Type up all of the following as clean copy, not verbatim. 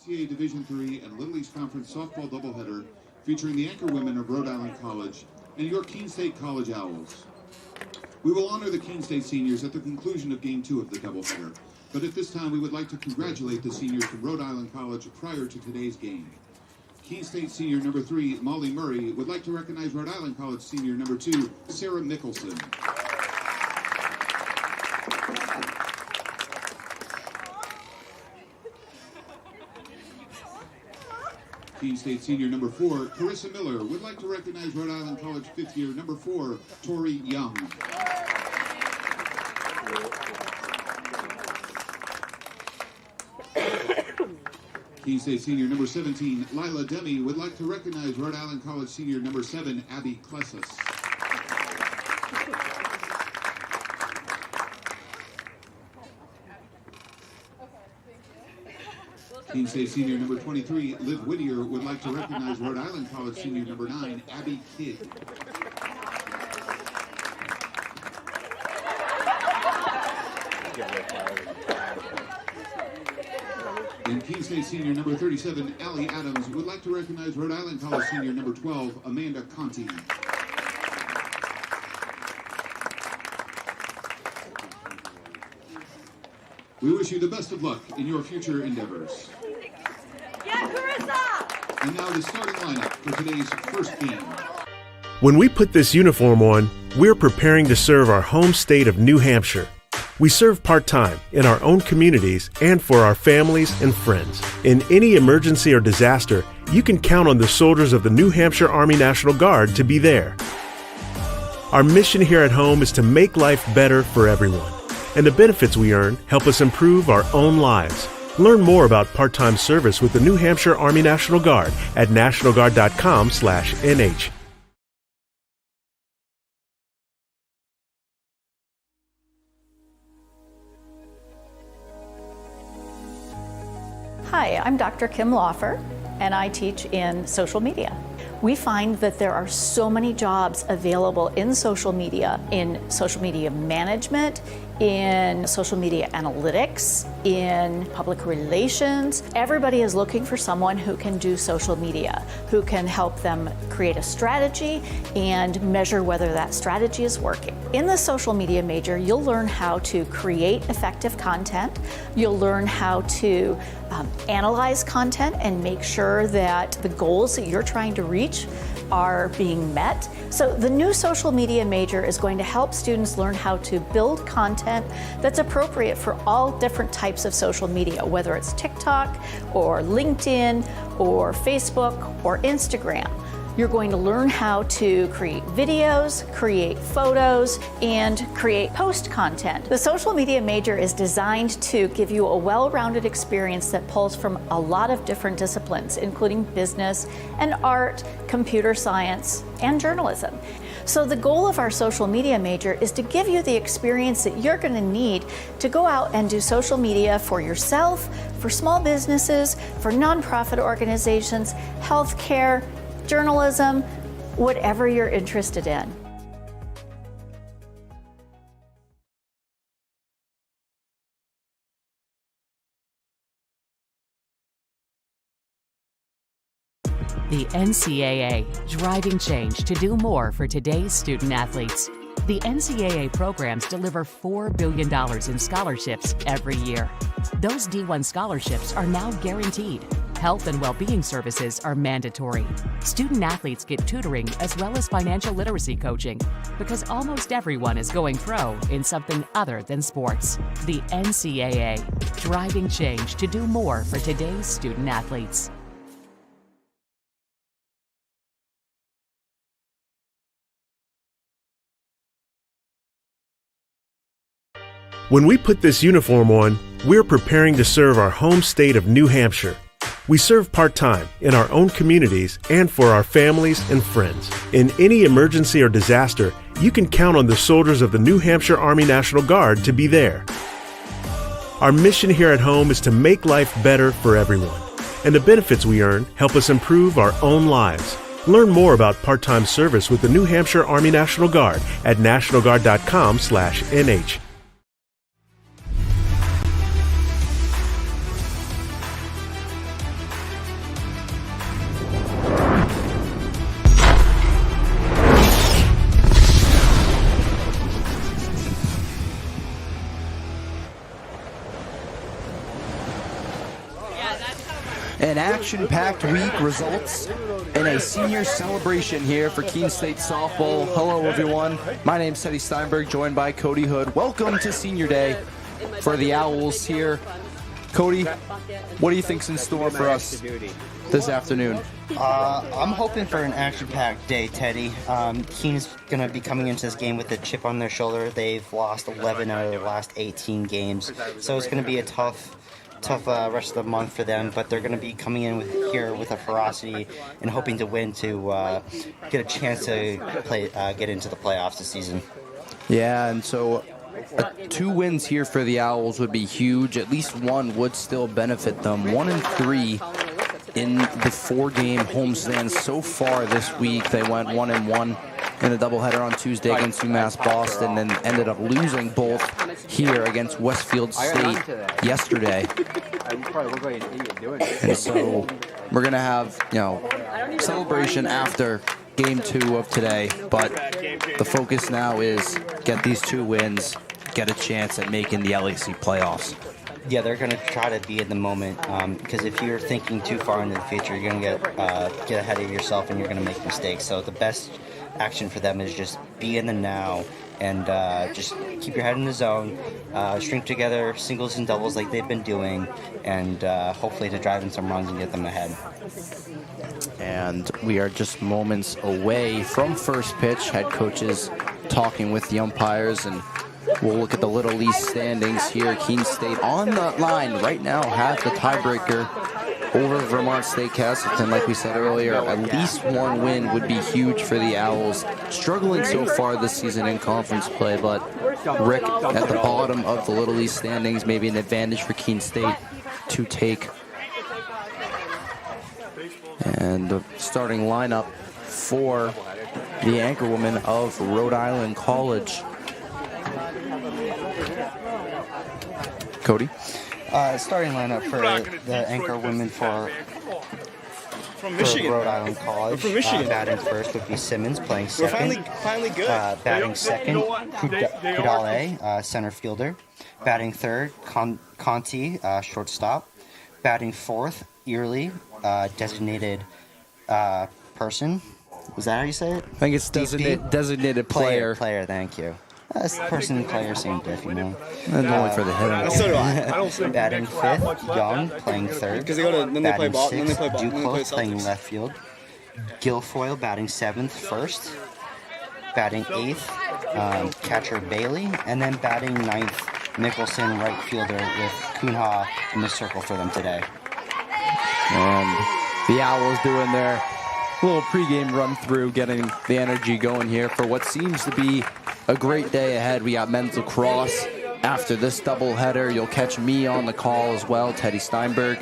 NCAA Division III and Little East Conference softball doubleheader featuring the Anchorwomen of Rhode Island College and your Keene State College Owls. We will honor the Keene State seniors at the conclusion of Game 2 of the doubleheader, but at this time we would like to congratulate the seniors from Rhode Island College prior to today's game. Keene State senior number 3, Molly Murray, would like to recognize Rhode Island College senior number 2, Sarah Mickelson. Keene State senior number 4, Carissa Miller, would like to recognize Rhode Island College 5th year number 4, Tori Young. Keene State senior number 17, Lila Demi, would like to recognize Rhode Island College senior number 7, Abby Klessis. Keene State senior number 23, Liv Whittier, would like to recognize Rhode Island College senior number 9, Abby Kidd. And Keene State senior number 37, Allie Adams, would like to recognize Rhode Island College senior number 12, Amanda Conti. We wish you the best of luck in your future endeavors. Yeah, Carissa! And now the starting lineup for today's first game. When we put this uniform on, we're preparing to serve our home state of New Hampshire. We serve part-time in our own communities and for our families and friends. In any emergency or disaster, you can count on the soldiers of the New Hampshire Army National Guard to be there. Our mission here at home is to make life better for everyone, and the benefits we earn help us improve our own lives. Learn more about part-time service with the New Hampshire Army National Guard at nationalguard.com/nh. Hi, I'm Dr. Kim Lawfer, and I teach in social media. We find that there are so many jobs available in social media management, in social media analytics, in public relations. Everybody is looking for someone who can do social media, who can help them create a strategy and measure whether that strategy is working. In the social media major, you'll learn how to create effective content. You'll learn how to analyze content and make sure that the goals that you're trying to reach are being met. So the new social media major is going to help students learn how to build content that's appropriate for all different types of social media, whether it's TikTok or LinkedIn or Facebook or Instagram. You're going to learn how to create videos, create photos, and create post content. The social media major is designed to give you a well-rounded experience that pulls from a lot of different disciplines, including business and art, computer science, and journalism. So the goal of our social media major is to give you the experience that you're going to need to go out and do social media for yourself, for small businesses, for nonprofit organizations, healthcare, journalism, whatever you're interested in. The NCAA, driving change to do more for today's student athletes. The NCAA programs deliver $4 billion in scholarships every year. Those D1 scholarships are now guaranteed. Health and well-being services are mandatory. Student athletes get tutoring as well as financial literacy coaching because almost everyone is going pro in something other than sports. The NCAA, driving change to do more for today's student athletes. When we put this uniform on, we're preparing to serve our home state of New Hampshire. We serve part-time in our own communities and for our families and friends. In any emergency or disaster, you can count on the soldiers of the New Hampshire Army National Guard to be there. Our mission here at home is to make life better for everyone, and the benefits we earn help us improve our own lives. Learn more about part-time service with the New Hampshire Army National Guard at nationalguard.com/nh. An action-packed week results in a senior celebration here for Keene State softball. Hello, everyone. My name's Teddy Steinberg, joined by Cody Hood. Welcome to Senior Day for the Owls here. Cody, what do you think's in store for us this afternoon? I'm hoping for an action-packed day, Teddy. Keene's going to be coming into this game with a chip on their shoulder. They've lost 11 out of their last 18 games, so it's going to be a tough rest of the month for them, but they're going to be coming in here with a ferocity and hoping to win to get a chance to get into the playoffs this season. Yeah, and so 2 wins here for the Owls would be huge. At least one would still benefit them. 1-3 in the 4-game homestand so far this week. They went 1-1 in a doubleheader on Tuesday against UMass Boston, and ended up losing both here against Westfield State yesterday. And so we're going to have, celebration after game 2 of today, but the focus now is get these 2 wins, get a chance at making the LAC playoffs. Yeah, they're going to try to be in the moment, because if you're thinking too far into the future, you're going to get ahead of yourself and you're going to make mistakes. So the best action for them is just be in the now and just keep your head in the zone, string together singles and doubles like they've been doing, and hopefully to drive in some runs and get them ahead. And we are just moments away from first pitch. Head coaches talking with the umpires, and we'll look at the Little East standings here. Keene State on the line right now has the tiebreaker over Vermont State Castleton. Like we said earlier, at least one win would be huge for the Owls. Struggling so far this season in conference play, but Rick at the bottom of the Little East standings, maybe an advantage for Keene State to take. And the starting lineup for the Anchorwomen of Rhode Island College. Cody? Starting lineup for the Anchorwomen for Rhode Island College. From Michigan. Batting first would be Simmons, playing We're second. finally good. Batting second, Kudale, center fielder. Batting third, Conti, shortstop. Batting fourth, Early, designated person. Was that how you say it? I think it's designated player. Player, thank you. Person and player, same diff, you know. And only for the hitter. So do I. I don't think Batting fifth, Young, playing third. Because they go to then they play ball, then they play ball, then they play Duclos, playing Celtics. left field. Guilfoyle, batting seventh, first. Batting eighth, catcher Bailey, and then batting ninth, Nicholson, right fielder, with Kunha in the circle for them today. And the Owls doing their little pregame run through, getting the energy going here for what seems to be a great day ahead. We got men's lacrosse after this doubleheader. You'll catch me on the call as well, Teddy Steinberg,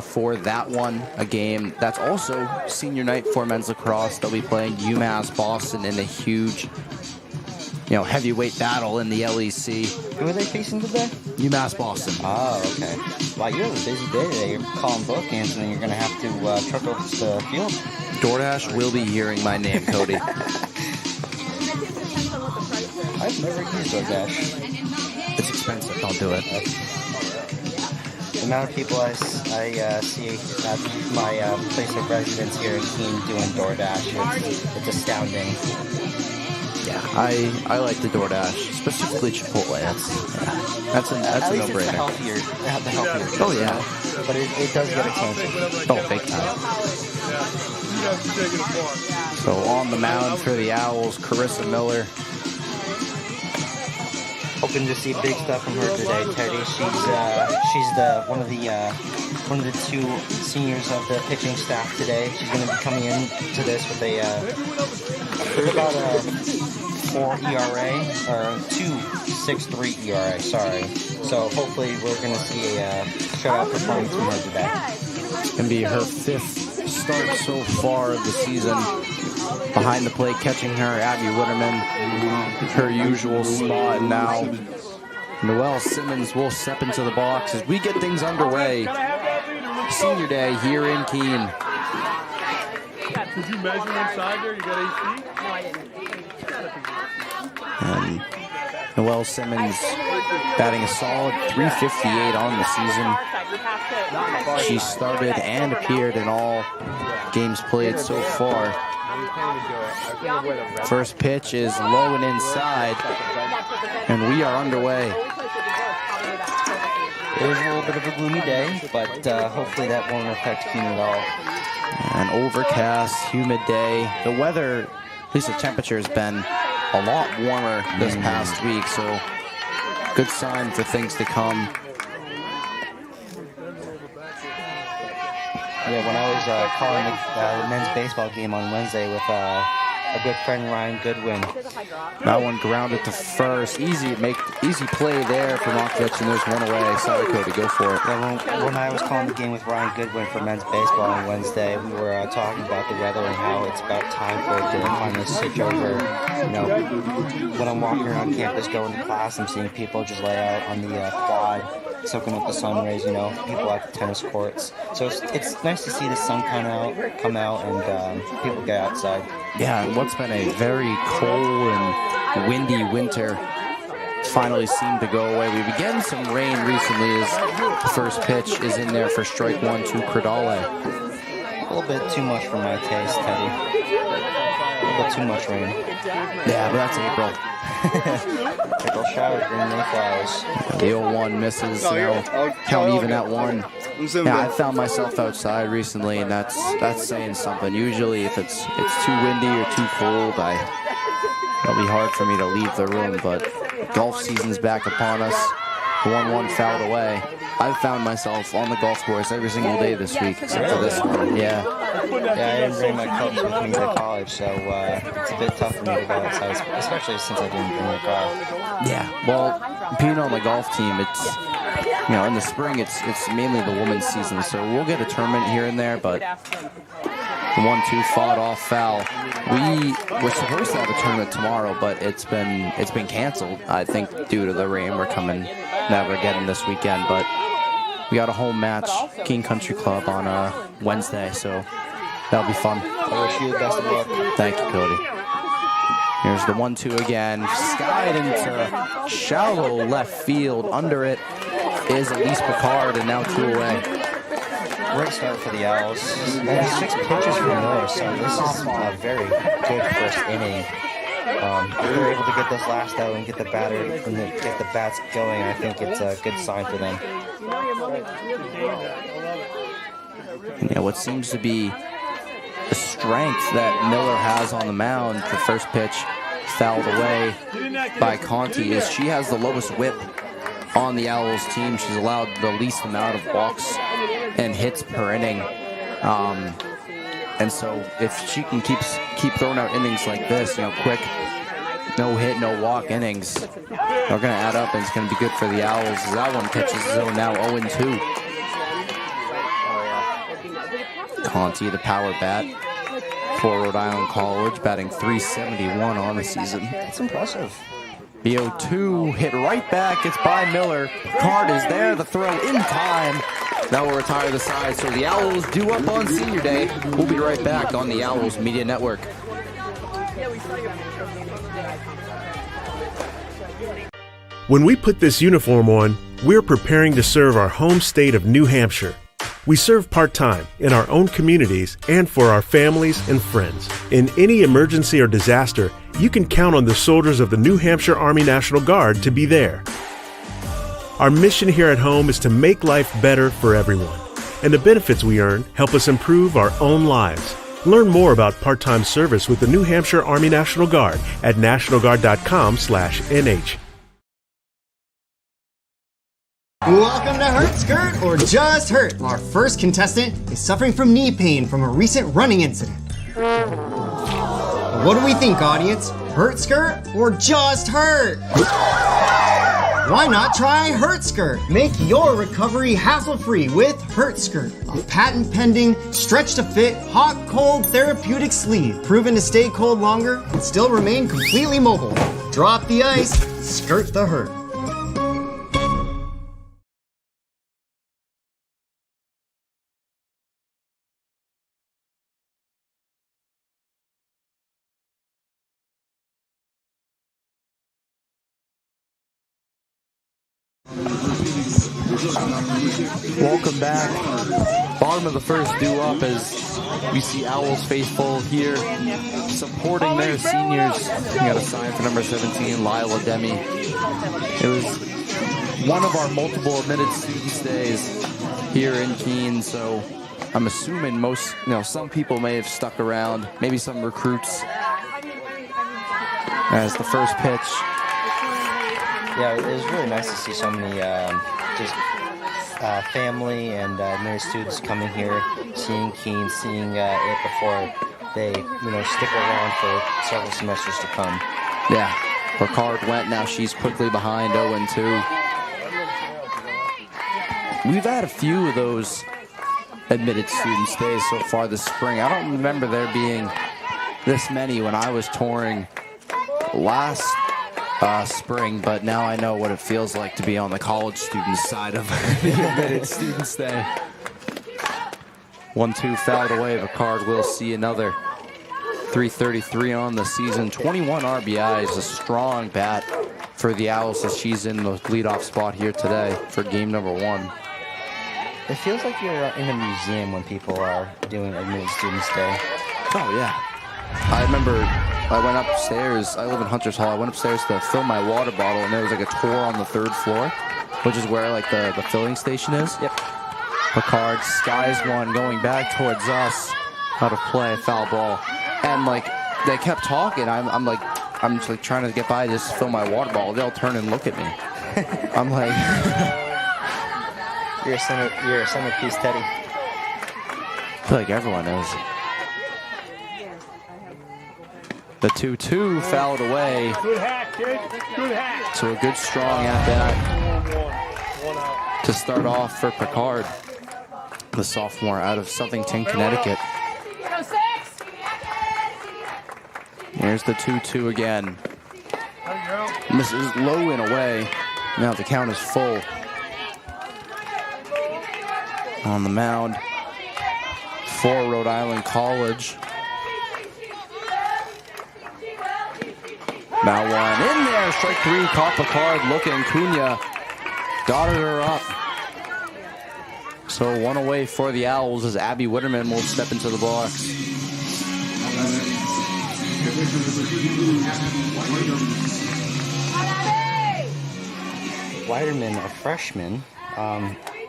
for that one, a game that's also senior night for men's lacrosse. They'll be playing UMass Boston in a huge, heavyweight battle in the LEC. Who are they facing today? UMass Boston. Oh, okay. Wow, you have a busy day today. You're calling bookends, and then you're going to have to truck over to the field. DoorDash will be hearing my name, Cody. I've never used DoorDash. It's expensive. Don't do it. The amount of people I see at my place of residence here in Keene doing DoorDash, it's astounding. Yeah, I like the DoorDash, specifically Chipotle. That's a no-brainer. The healthier. Oh yeah, but it does get attention. oh big time. So on the mound for the Owls, Carissa Miller. Hoping to see big stuff from her today, Teddy. She's one of the 2 seniors of the pitching staff today. She's going to be coming into this with about a 4 ERA or 2.63 ERA. Sorry. So hopefully we're going to see a shutout performance from her today. It's going to be her 5th start so far of the season. Behind the plate, catching her, Abby Witterman, her usual spot. And now Noelle Simmons will step into the box as we get things underway. Senior day here in Keene. Did you measure inside there? You got AC? No, I didn't. Noelle Simmons batting a solid .358 on the season. She started and appeared in all games played so far. First pitch is low and inside, and we are underway. It is a little bit of a gloomy day, but hopefully that won't affect Keene at all. An overcast, humid day. The weather, at least the temperature, has been a lot warmer this past week, so good sign for things to come. Yeah, when I was calling the men's baseball game on Wednesday with a good friend, Ryan Goodwin. That one grounded to first. Easy play there for Malkovich, and there's one away. Sorry, Cody, go for it. Yeah, when I was calling the game with Ryan Goodwin for men's baseball on Wednesday, we were talking about the weather and how it's about time for it to finally switch over. You know, when I'm walking around campus going to class, I'm seeing people just lay out on the quad, soaking up the sun rays, you know, people at the tennis courts. So it's nice to see the sun come out and people get outside. Yeah, what's been a very cold and windy winter finally seemed to go away. We've been getting some rain recently as the first pitch is in there for strike one to Credale. A little bit too much for my taste, Teddy. A little bit too much rain. Yeah, but that's April. April showers bring Mayflowers. The 0-1 misses, so I'll count even at one. Yeah, I found myself outside recently, and that's saying something. Usually, if it's too windy or too cold, it'll be hard for me to leave the room. But golf season's back upon us. 1-1 fouled away. I've found myself on the golf course every single day this week, except for this one. Yeah. Yeah, I didn't bring my clubs with me to college, so it's a bit tough for me to go outside, especially since I didn't bring a car. Yeah, well, being on the golf team, it's, you know, in the spring, it's mainly the women's season, so we'll get a tournament here and there, but the 1-2 fought off foul. We were supposed to have a tournament tomorrow, but it's been canceled, I think, due to the rain. We're never getting this weekend, but we got a home match, Keene Country Club, on Wednesday, so that'll be fun. I wish you the best of luck. Thank you, Cody. Here's the 1-2 again. Skied into shallow left field. Under it is Elise Picard, and now 2 away. Great start for the Owls. And 6 pitches for Miller, so this is a very good first inning. If they're able to get this last out and get the bats going, I think it's a good sign for them. Yeah, what seems to be the strength that Miller has on the mound, the first pitch fouled away by Conti, is she has the lowest whip on the Owls team. She's allowed the least amount of walks and hits per inning. And so if she can keep throwing out innings like this, you know, quick, no hit, no walk innings, they're going to add up, and it's going to be good for the Owls. That one catches zone now 0-2. Conti, the power bat for Rhode Island College, batting .371 on the season. That's impressive. The 0-2 hit right back. It's by Miller. Card is there. The throw in time. That will retire the side. So the Owls due up on Senior Day. We'll be right back on the Owls Media Network. When we put this uniform on, we're preparing to serve our home state of New Hampshire. We serve part-time in our own communities and for our families and friends. In any emergency or disaster, you can count on the soldiers of the New Hampshire Army National Guard to be there. Our mission here at home is to make life better for everyone, and the benefits we earn help us improve our own lives. Learn more about part-time service with the New Hampshire Army National Guard at nationalguard.com/NH. Welcome to Hurt Skirt or Just Hurt. Our first contestant is suffering from knee pain from a recent running incident. What do we think, audience? Hurt Skirt or Just Hurt? Why not try Hurt Skirt? Make your recovery hassle-free with Hurt Skirt, a patent-pending, stretch-to-fit, hot-cold therapeutic sleeve, proven to stay cold longer and still remain completely mobile. Drop the ice, skirt the hurt. Welcome back. Bottom of the first due up as we see Owls faithful here supporting their seniors. We got a sign for number 17, Lila Demi. It was one of our multiple admitted student stays here in Keene, so I'm assuming some people may have stuck around, maybe some recruits, as the first pitch. Yeah, it was really nice to see so many family and admitted students coming here, seeing Keene, seeing it before they, stick around for several semesters to come. Yeah, Ricard went, now she's quickly behind 0-2. We've had a few of those admitted student stays so far this spring. I don't remember there being this many when I was touring last spring, but now I know what it feels like to be on the college student side of the admitted student stay. 1-2 fouled away. Ricard will see another. 333 on the season, 21 RBIs, a strong bat for the Owls as she's in the leadoff spot here today for game number 1. It feels like you're in a museum when people are doing admitted students day. Oh yeah. I remember I went upstairs, I live in Hunter's Hall, I went upstairs to fill my water bottle and there was like a tour on the 3rd floor, which is where like the filling station is. Yep. Ricard skies one going back towards us, out of play, foul ball. And like they kept talking, I'm just like trying to get by, just fill my water bottle. They'll turn and look at me. I'm like, you're a centerpiece, Teddy. I feel like everyone is. The 2-2 fouled away. Good hack, kid. Good hack. So a good strong at bat to start off for Picard, the sophomore out of Southington, Connecticut. Here's the 2-2 again. Misses low and away. Now the count is full. On the mound for Rhode Island College. Now one in there, strike 3, caught Picard looking. Cunha dotted her up. So one away for the Owls as Abby Witterman will step into the box. Weiderman, a freshman,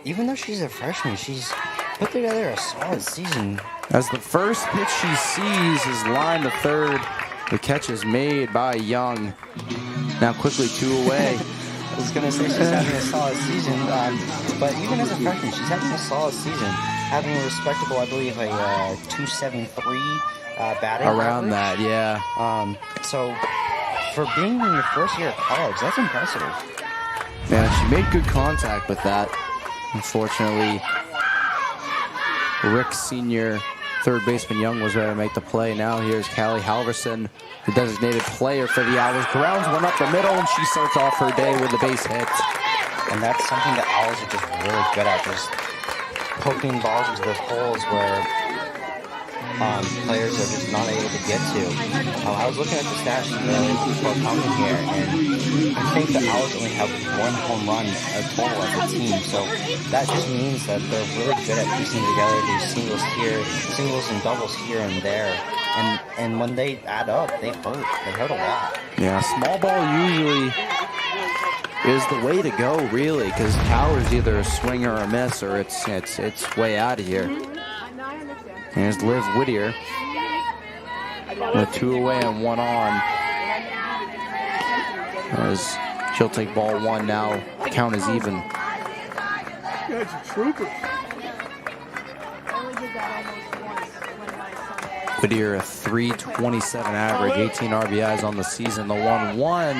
even though she's a freshman, she's put together a solid season. As the first pitch she sees is lined to third. The catch is made by Young. Now quickly 2 away. I was going to say she's having a solid season, but even as a freshman, she's having a solid season. Having a respectable, I believe, a 273 batting around average. that, yeah. So for being in your first year of college, that's impressive. Yeah, she made good contact with that. Unfortunately, Rick's senior third baseman Young was there to make the play. Now here's Callie Halverson, the designated player for the Owls. Grounds one up the middle, and she starts off her day with a base hit. And that's something the Owls are just really good at, just poking balls into those holes where players are just not able to get to. I was looking at the stats before coming here, and I think the Owls only have 1 home run total as a team. So that just means that they're really good at piecing together these singles and doubles here and there. And when they add up, they hurt. They hurt a lot. Yeah, small ball usually is the way to go, really, because power is either a swing or a miss, or it's way out of here. Here's Liv Whittier with 2 away and 1 on. As she'll take ball 1 now. The count is even. That's a trooper. Whittier, a 327 average, 18 RBIs on the season. The 1-1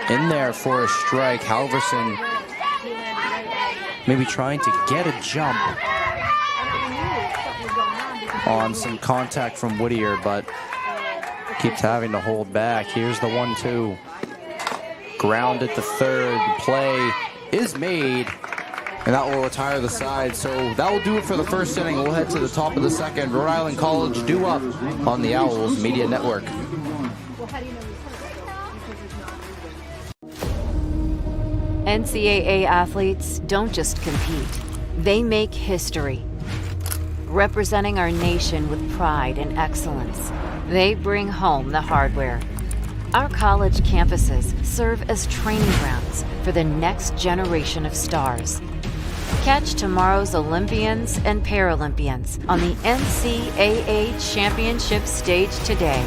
in there for a strike. Halverson maybe trying to get a jump on some contact from Whittier, but keeps having to hold back. Here's the 1-2. Grounded to third. Play is made, and that will retire the side. So that will do it for the first inning. We'll head to the top of the second. Rhode Island College due up on the Owls Media Network. NCAA athletes don't just compete, they make history. Representing our nation with pride and excellence, they bring home the hardware. Our college campuses serve as training grounds for the next generation of stars. Catch tomorrow's Olympians and Paralympians on the NCAA Championship stage today.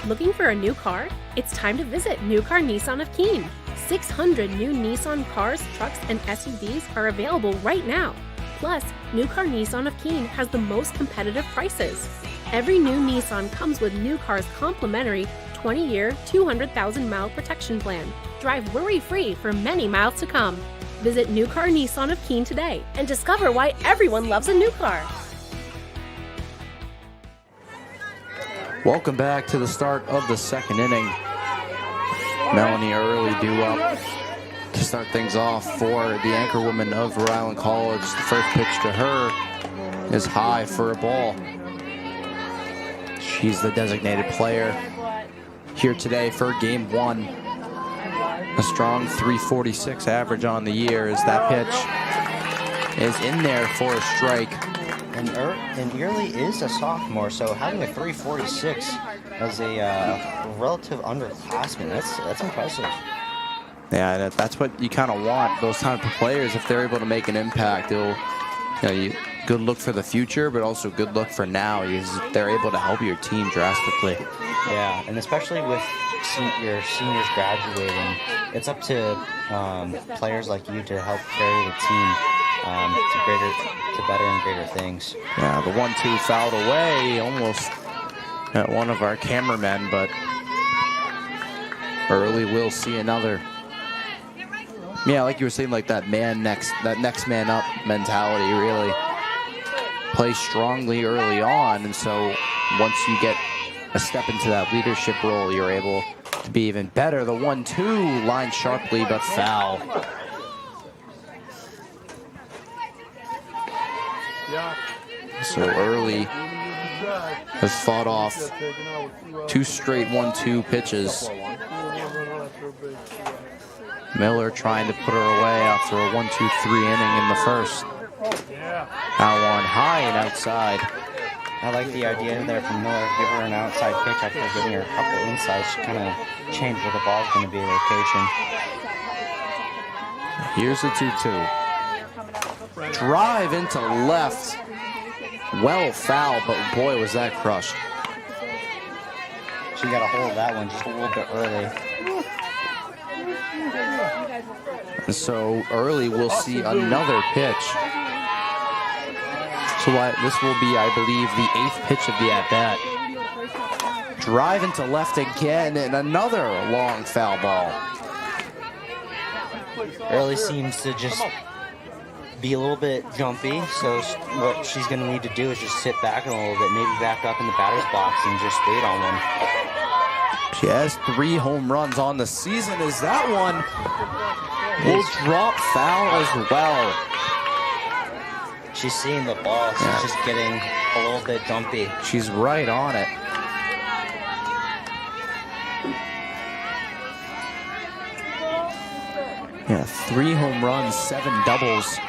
Looking for a new car? It's time to visit New Car Nissan of Keene. 600 new Nissan cars, trucks, and SUVs are available right now. Plus, New Car Nissan of Keene has the most competitive prices. Every new Nissan comes with New Car's complimentary 20-year, 200,000-mile protection plan. Drive worry-free for many miles to come. Visit New Car Nissan of Keene today and discover why everyone loves a new car. Welcome back to the start of the second inning. Melanie Early due up to start things off for the Anchorwomen of Rhode Island College. The first pitch to her is high for a ball. She's the designated player here today for game one. A strong 346 average on the year as that pitch is in there for a strike. And Early is a sophomore, so having a 346 as a relative underclassman, that's impressive. Yeah, that's what you kind of want, those type of players. If they're able to make an impact, it'll, good look for the future, but also good look for now. They're able to help your team drastically. Yeah, and especially with your seniors graduating, it's up to players like you to help carry the team to better and greater things. Yeah, the 1-2 fouled away almost at one of our cameramen, but Early will see another. Yeah, like you were saying, like that next man up mentality, really play strongly early on, and so once you get a step into that leadership role, you're able to be even better. The 1-2 lined sharply but foul. So Early has fought off 2 straight 1-2 pitches. Miller trying to put her away after a 1-2-3 inning in the first. That one high and outside. I like the idea there from Miller. Give her an outside pitch after giving her a couple insides. She kind of changed where the ball's going to be location. Here's the 2-2. Drive into left. Well foul, but boy, was that crushed. She got a hold of that one just a little bit early. And so Early will see another pitch. So this will be, I believe, the 8th pitch of the at-bat. Drive into left again, and another long foul ball. Early seems to just be a little bit jumpy, so what she's going to need to do is just sit back a little bit, maybe back up in the batter's box and just wait on one. She has 3 home runs on the season. Is that one will drop foul as well? She's seeing the ball, so she's just getting a little bit jumpy. She's right on it. Yeah, 3 home runs, 7 doubles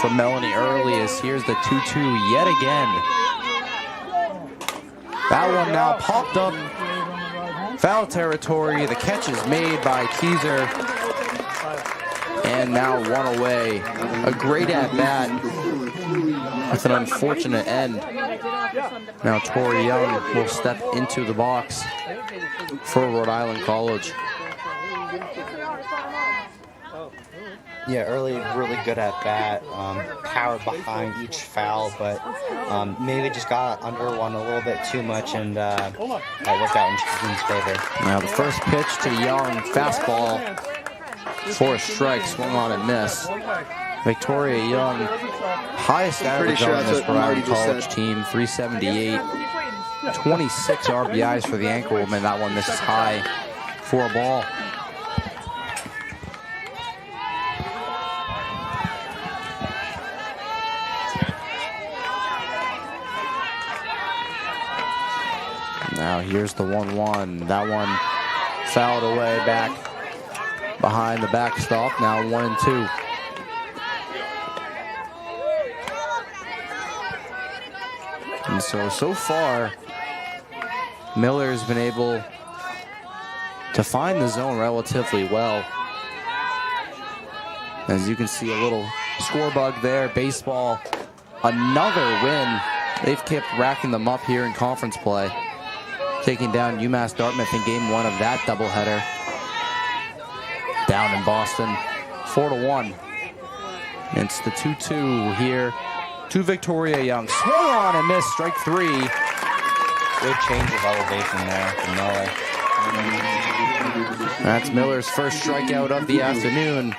from Melanie Early as here's the 2-2 yet again. That one now popped up. Foul territory. The catch is made by Keyser. And now one away. A great at-bat with an unfortunate end. Now Tori Young will step into the box for Rhode Island College. Yeah, Early really good at bat, power behind each foul, but maybe just got under one a little bit too much, and that worked out in Keene's favor. Now the first pitch to Young, fastball for a strike, swung on and missed. Victoria Young, highest average on this Rhode Island College team, 378. 26 RBIs for the Anchorwomen. That one misses high for a ball. Now here's the 1-1. That one fouled away back behind the backstop. Now 1-2. And so far, Miller's been able to find the zone relatively well. As you can see, a little score bug there. Baseball, another win. They've kept racking them up here in conference play, taking down UMass Dartmouth in game 1 of that doubleheader. Down in Boston, 4-1. It's the 2-2 here to Victoria Young. Swung on and missed, strike 3. Good change of elevation there from Miller. That's Miller's first strikeout of the afternoon.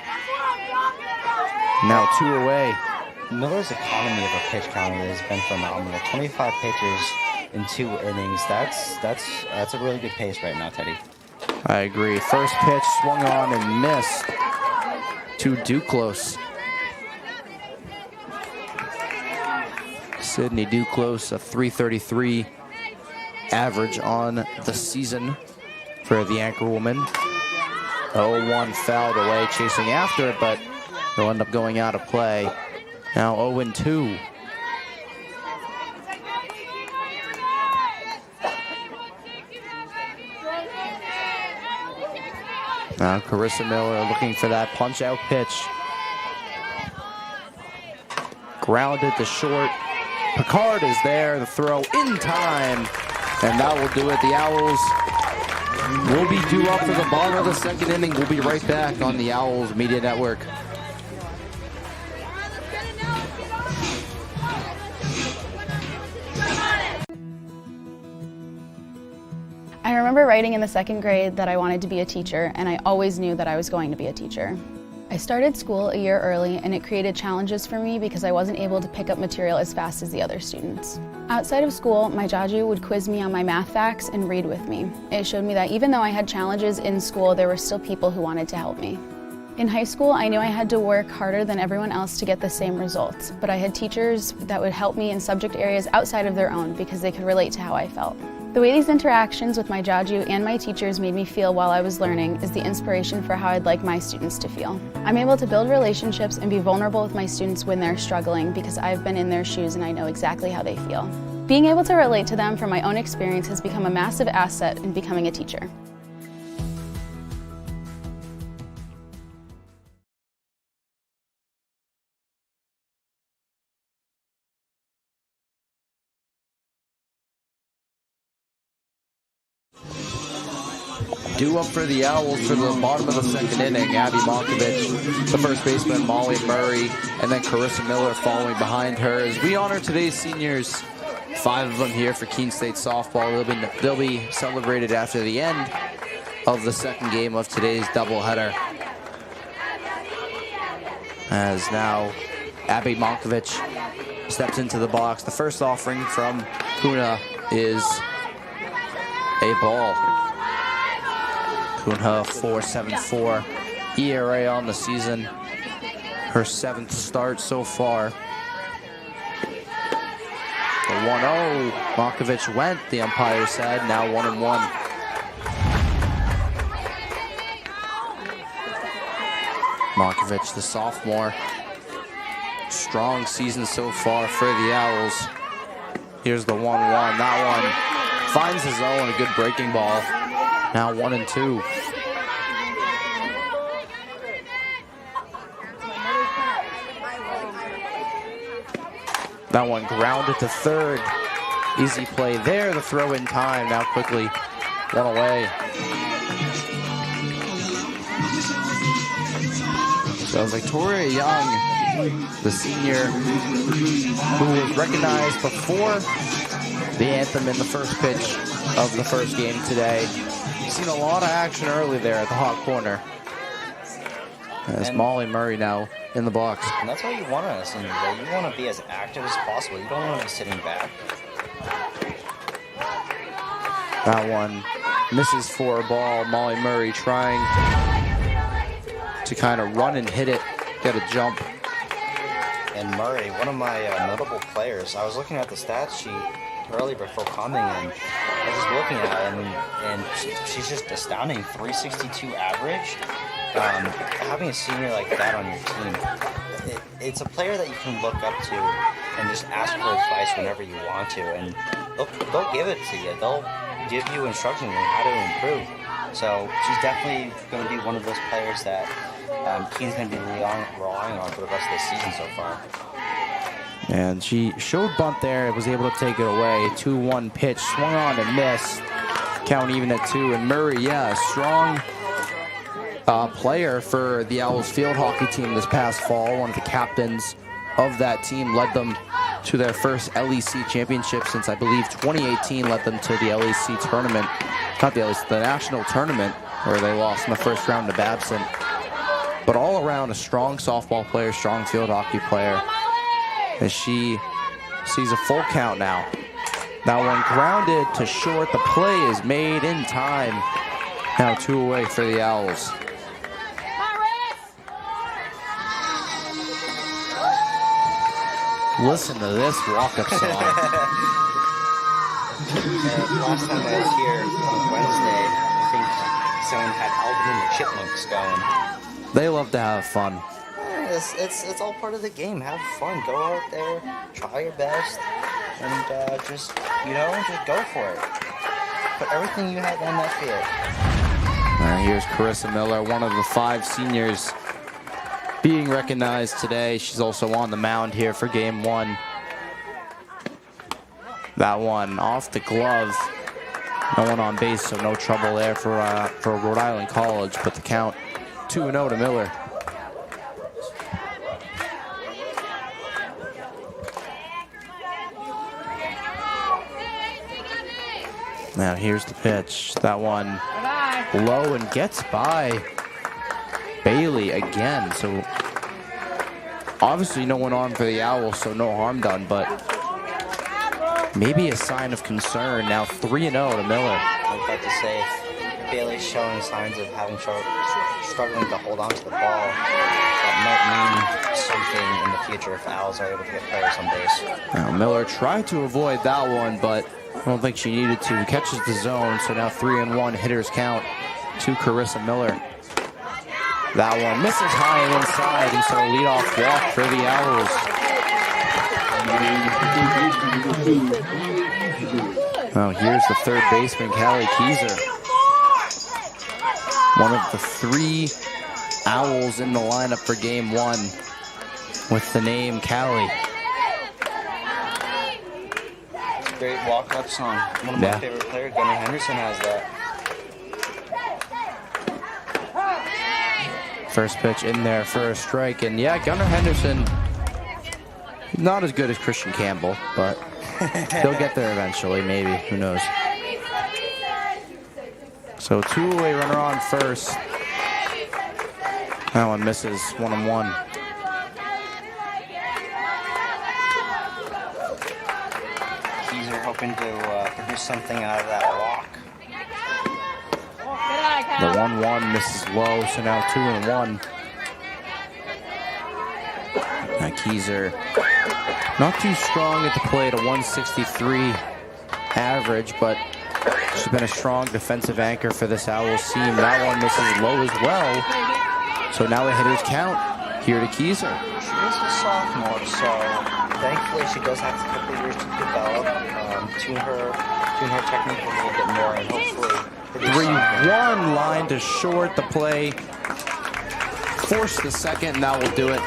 Now 2 away. Miller's economy of a pitch counter has been phenomenal. 25 pitches in 2 innings. That's a really good pace right now, Teddy. I agree. First pitch swung on and missed to Duclos. Sydney Duclos, a .333 average on the season for the Anchorwomen. 0-1 fouled away, chasing after it, but they'll end up going out of play. Now 0-2. Now Carissa Miller looking for that punch-out pitch. Grounded to short. Picard is there, the throw in time, and that will do it. The Owls will be due up for the bottom of the second inning. We'll be right back on the Owls Media Network. I remember writing in the 2nd grade that I wanted to be a teacher, and I always knew that I was going to be a teacher. I started school a year early, and it created challenges for me because I wasn't able to pick up material as fast as the other students. Outside of school, my jaju would quiz me on my math facts and read with me. It showed me that even though I had challenges in school, there were still people who wanted to help me. In high school, I knew I had to work harder than everyone else to get the same results, but I had teachers that would help me in subject areas outside of their own because they could relate to how I felt. The way these interactions with my jaju and my teachers made me feel while I was learning is the inspiration for how I'd like my students to feel. I'm able to build relationships and be vulnerable with my students when they're struggling because I've been in their shoes and I know exactly how they feel. Being able to relate to them from my own experience has become a massive asset in becoming a teacher. Due up for the Owls for the bottom of the second inning. Abby Monkovich, the first baseman, Molly Murray, and then Carissa Miller following behind her. As we honor today's seniors, 5 of them here for Keene State softball. They'll be celebrated after the end of the second game of today's doubleheader. As now Abby Monkovich steps into the box. The first offering from Kuna is a ball. Kunha, 4.74 ERA on the season. Her 7th start so far. The 1-0. Monkovich went, the umpire said. Now 1-1. Monkovich, the sophomore. Strong season so far for the Owls. Here's the 1-1. That one finds his own, a good breaking ball. Now 1-2. That one grounded to third. Easy play there. The throw in time. Now quickly 1 away. So Victoria Young, the senior who was recognized before the anthem in the first pitch of the first game today. Seen a lot of action early there at the hot corner. As Molly Murray now in the box. And that's what you want on a senior day. You want to be as active as possible. You don't want to be sitting back. That one misses for a ball. Molly Murray trying to kind of run and hit it, get a jump. And Murray, one of my notable players. I was looking at the stat sheet early before coming, and I was just looking at it, and she's just astounding. 362 average. Having a senior like that on your team, it's a player that you can look up to and just ask for advice whenever you want to, and they'll give it to you. They'll give you instructions on how to improve. So she's definitely going to be one of those players that Keene's going to be relying on for the rest of the season so far. And she showed bunt there, was able to take it away. 2-1 pitch, swung on and missed. Count even at 2. And Murray, yeah, a strong player for the Owls field hockey team this past fall. One of the captains of that team, led them to their first LEC championship since, I believe, 2018, led them to the LEC tournament. Not the LEC, the national tournament, where they lost in the first round to Babson. But all around a strong softball player, strong field hockey player, as she sees a full count now. That one grounded to short. The play is made in time. Now 2 away for the Owls. Listen to this walk-up song. Last time I was here on Wednesday, I think someone had Alvin and the Chipmunks going. They love to have fun. It's all part of the game. Have fun. Go out there, try your best, and just go for it. Put everything you have on that field. Here's Carissa Miller, one of the 5 seniors being recognized today. She's also on the mound here for game 1. That one off the glove. No one on base, so no trouble there for Rhode Island College. But the count 2-0 to Miller. Now here's the pitch. That one low and gets by Bailey again. So obviously no one on for the Owls, so no harm done, but maybe a sign of concern. Now 3-0 to Miller. I was about to say, if Bailey's showing signs of having struggling to hold on to the ball, that might mean something in the future if the Owls are able to get players on base. Now Miller tried to avoid that one, but I don't think she needed to. Catches the zone, so now 3-1 hitters count to Carissa Miller. That one misses high and inside, and so a leadoff walk for the Owls. Now here's the third baseman, Callie Keyser. One of the 3 Owls in the lineup for game 1 with the name Callie. Great walk-up song. One of my favorite players, Gunnar Henderson, has that. First pitch in there for a strike, and yeah, Gunnar Henderson, not as good as Christian Campbell, but he'll get there eventually, maybe, who knows. So 2-away runner on first. That one misses, 1-1. Keyser hoping to produce something out of that walk. The 1-1 misses low, so now 2-1. Now Keyser not too strong at the plate, a 163 average, but she's been a strong defensive anchor for this Owls team. That one misses low as well. So now the hitters count here to Keyser. She is a sophomore, so thankfully she does have a couple years to develop, tune her technique a little bit more, and hopefully 3-1 line to short. The play force the second, and that will do it.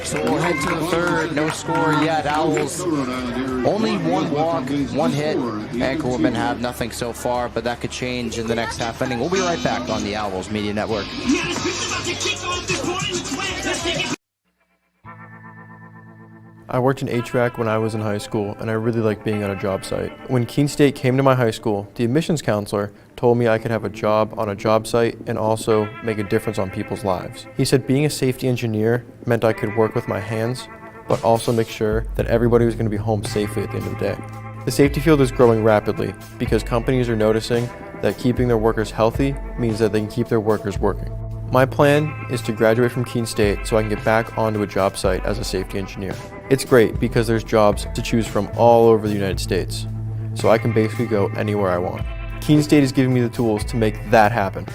So we'll head to the third. No score yet. Owls only 1 walk, 1 hit. Anchorwomen have nothing so far, but that could change in the next half inning. We'll be right back on the Owls Media Network. I worked in HVAC when I was in high school, and I really liked being on a job site. When Keene State came to my high school, the admissions counselor told me I could have a job on a job site and also make a difference on people's lives. He said being a safety engineer meant I could work with my hands, but also make sure that everybody was going to be home safely at the end of the day. The safety field is growing rapidly because companies are noticing that keeping their workers healthy means that they can keep their workers working. My plan is to graduate from Keene State so I can get back onto a job site as a safety engineer. It's great because there's jobs to choose from all over the United States, so I can basically go anywhere I want. Keene State is giving me the tools to make that happen.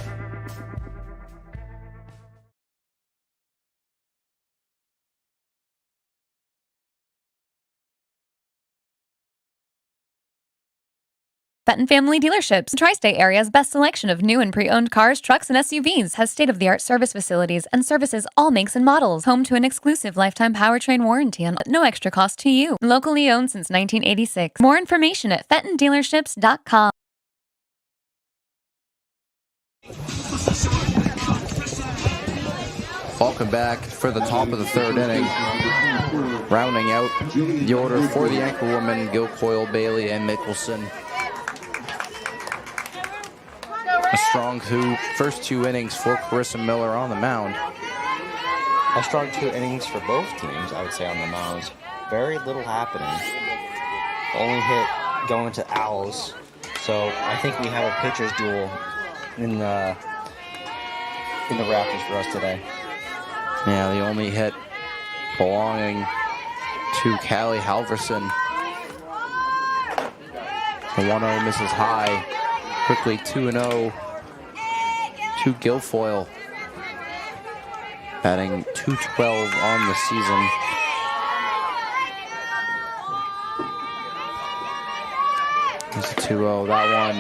Fenton Family Dealerships, Tri-State area's best selection of new and pre-owned cars, trucks, and SUVs, has state-of-the-art service facilities and services all makes and models. Home to an exclusive lifetime powertrain warranty on no extra cost to you. Locally owned since 1986. More information at FentonDealerships.com. Welcome back for the top of the third inning. Rounding out the order for the Anchorwomen, Guilfoyle, Bailey, and Mickelson. A strong first two innings for Carissa Miller on the mound. A strong 2 innings for both teams, I would say, on the mound. Very little happening. The only hit going to Owls. So I think we have a pitcher's duel in the Raptors for us today. Yeah, the only hit belonging to Callie Halverson. The 1-0 misses high. Quickly 2-0 to Guilfoyle. Batting .212 on the season. There's a 2-0. That one,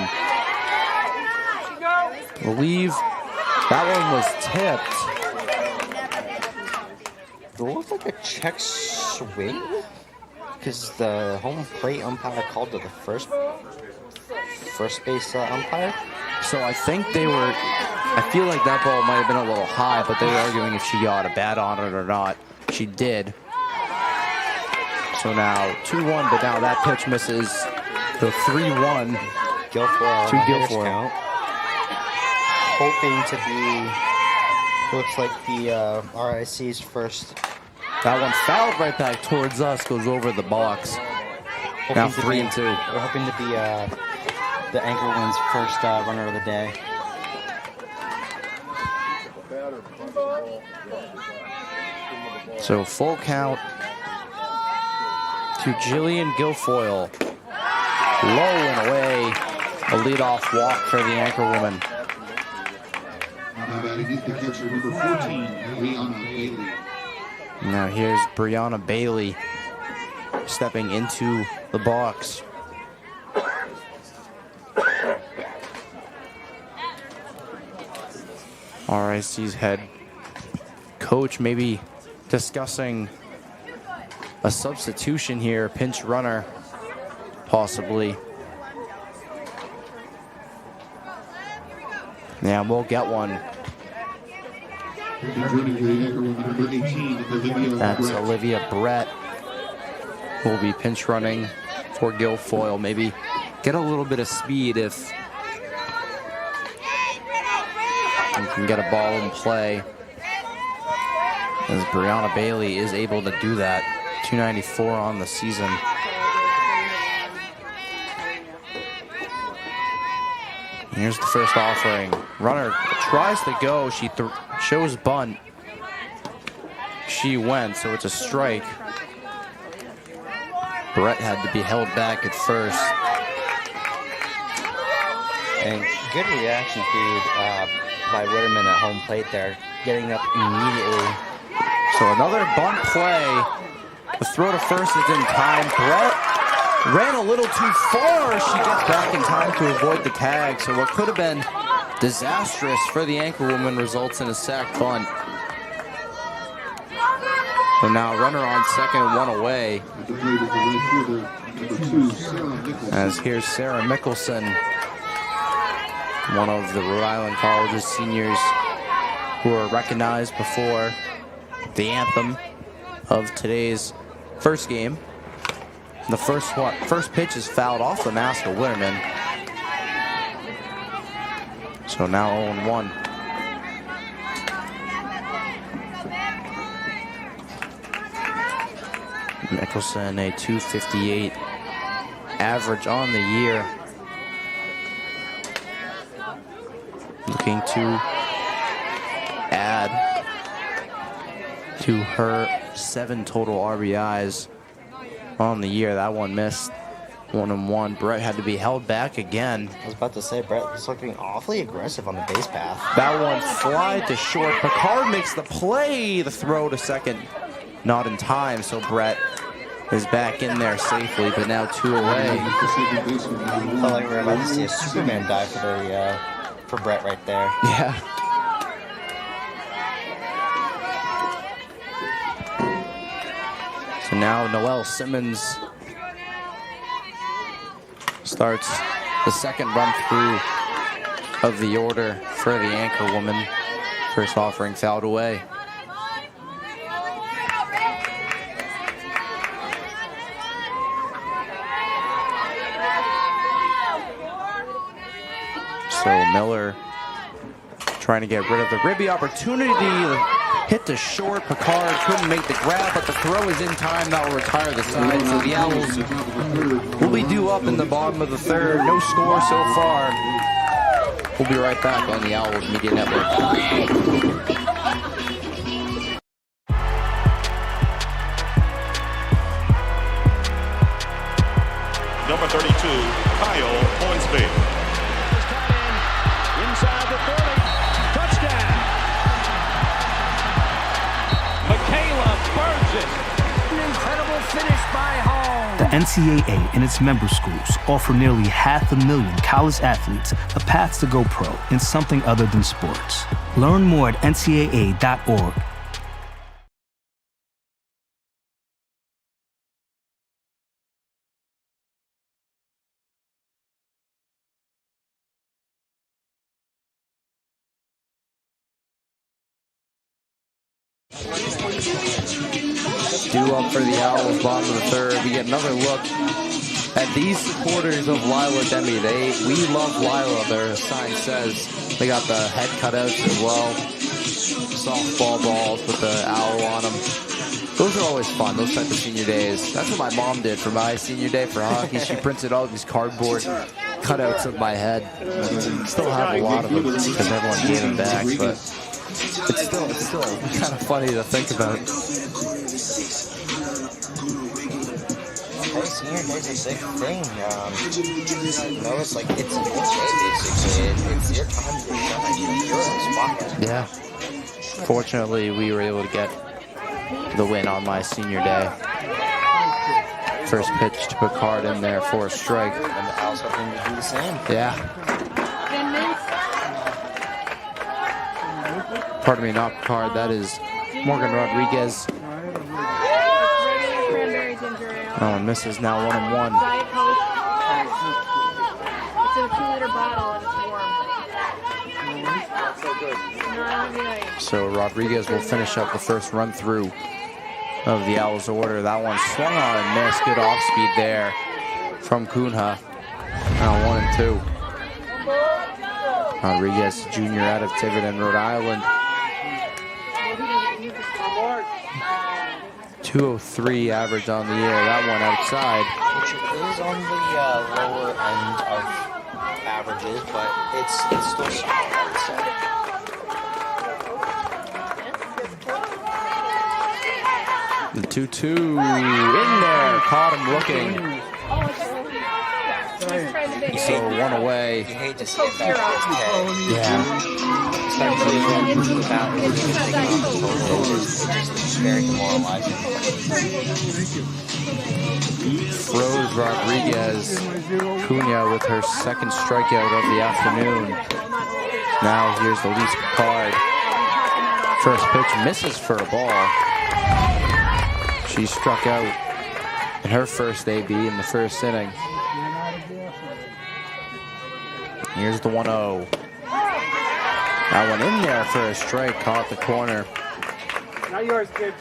I believe that one was tipped. It looked like a check swing because the home plate umpire called to the first base umpire. So I think I feel like that ball might have been a little high, but they were arguing if she got a bat on it or not. She did. So now 2-1, but now that pitch misses. So 3-1 Guilfoyle to Guilfoyle. Hoping to be, looks like the RIC's first. That one fouled right back towards us, goes over the box. Now 3-2. We're hoping to be the Anchorwomen's first runner of the day. So full count to Jillian Guilfoyle. Low and away. A leadoff walk for the Anchorwomen. Now batting is the catcher, number 14, Brianna Bailey. Now here's Brianna Bailey stepping into the box. RIC's head coach maybe discussing a substitution here, pinch runner, possibly. Yeah, we'll get one. That's Olivia Brett. Will be pinch running for Guilfoyle. Maybe get a little bit of speed if you can get a ball in play. As Brianna Bailey is able to do that. 294 on the season. Here's the first offering. Runner tries to go. She shows bunt. She went, so it's a strike. Brett had to be held back at first. And good reaction speed by Witterman at home plate there, getting up immediately. So another bunt play. The throw to first is in time. Brett ran a little too far. She gets back in time to avoid the tag. So what could have been disastrous for the Anchorwomen results in a sack bunt. So now runner on second and one away. As here's Sarah Mickelson, one of the Rhode Island College's seniors who are recognized before the anthem of today's first game. The first pitch is fouled off the mask of Witterman. So now 0-1. Mickelson, a .258 average on the year. Looking to add to her 7 total RBIs on the year. That one missed. 1-1. Brett had to be held back again. I was about to say, Brett was looking awfully aggressive on the base path. That one fly to short. Picard makes the play. The throw to second. Not in time, so Brett is back in there safely, but now 2 away. Felt like we were about to see a Superman dive for Brett right there. Yeah. So now Noelle Simmons starts the second run through of the order for the Anchorwomen. First offering fouled away. So Miller trying to get rid of the ribby opportunity. Hit to short. Picard couldn't make the grab, but the throw is in time. That will retire the side. So the Owls will be due up in the bottom of the third. No score so far. We'll be right back on the Owls Media Network. Number 32, Kyle Hornsby. Inside the 30. Touchdown. Michaela Burgess. An incredible finish by Hall. The NCAA and its member schools offer nearly 500,000 college athletes a path to go pro in something other than sports. Learn more at ncaa.org. Due up for the Owls, bottom of the third. We get another look at these supporters of Lila Demi. We love Lila, their sign says. They got the head cutouts as well. Softball balls with the owl on them. Those are always fun, those type of senior days. That's what my mom did for my senior day for hockey. She printed all these cardboard cutouts of my head. Still have a lot of them because everyone gave them back, but it's still kind of funny to think about. Senior day's a big thing. It's like it's your day basically. It's your time to shine. You're on the spot. Yeah. Fortunately, we were able to get the win on my senior day. First pitch to Picard in there for a strike. And the Owls hoping to do the same. Yeah. Pardon me, not Picard. That is Morgan Rodriguez. Oh, and misses now 1-1. Diet Coke. It's in a 2-liter bottle and it's warm. So Rodriguez will finish up the first run through of the Owls order. That one swung on and missed. Good off speed there from Kunha. Now 1 and 2. Rodriguez, junior out of Tiverton, Rhode Island. 203 average on the year. That one outside. Which is on the lower end of averages, but it's still solid, I would say. The 2-2 in there. Caught him looking. So 1 away. You hate to see it back to his head. Yeah. Especially when the mountain is very demoralizing. Throws Rodriguez. Cunha with her second strikeout of the afternoon. Now here's the Elise Picard. First pitch misses for a ball. She struck out in her first AB in the first inning. Here's the 1-0. That one in there for a strike, caught the corner. Not yours, kid.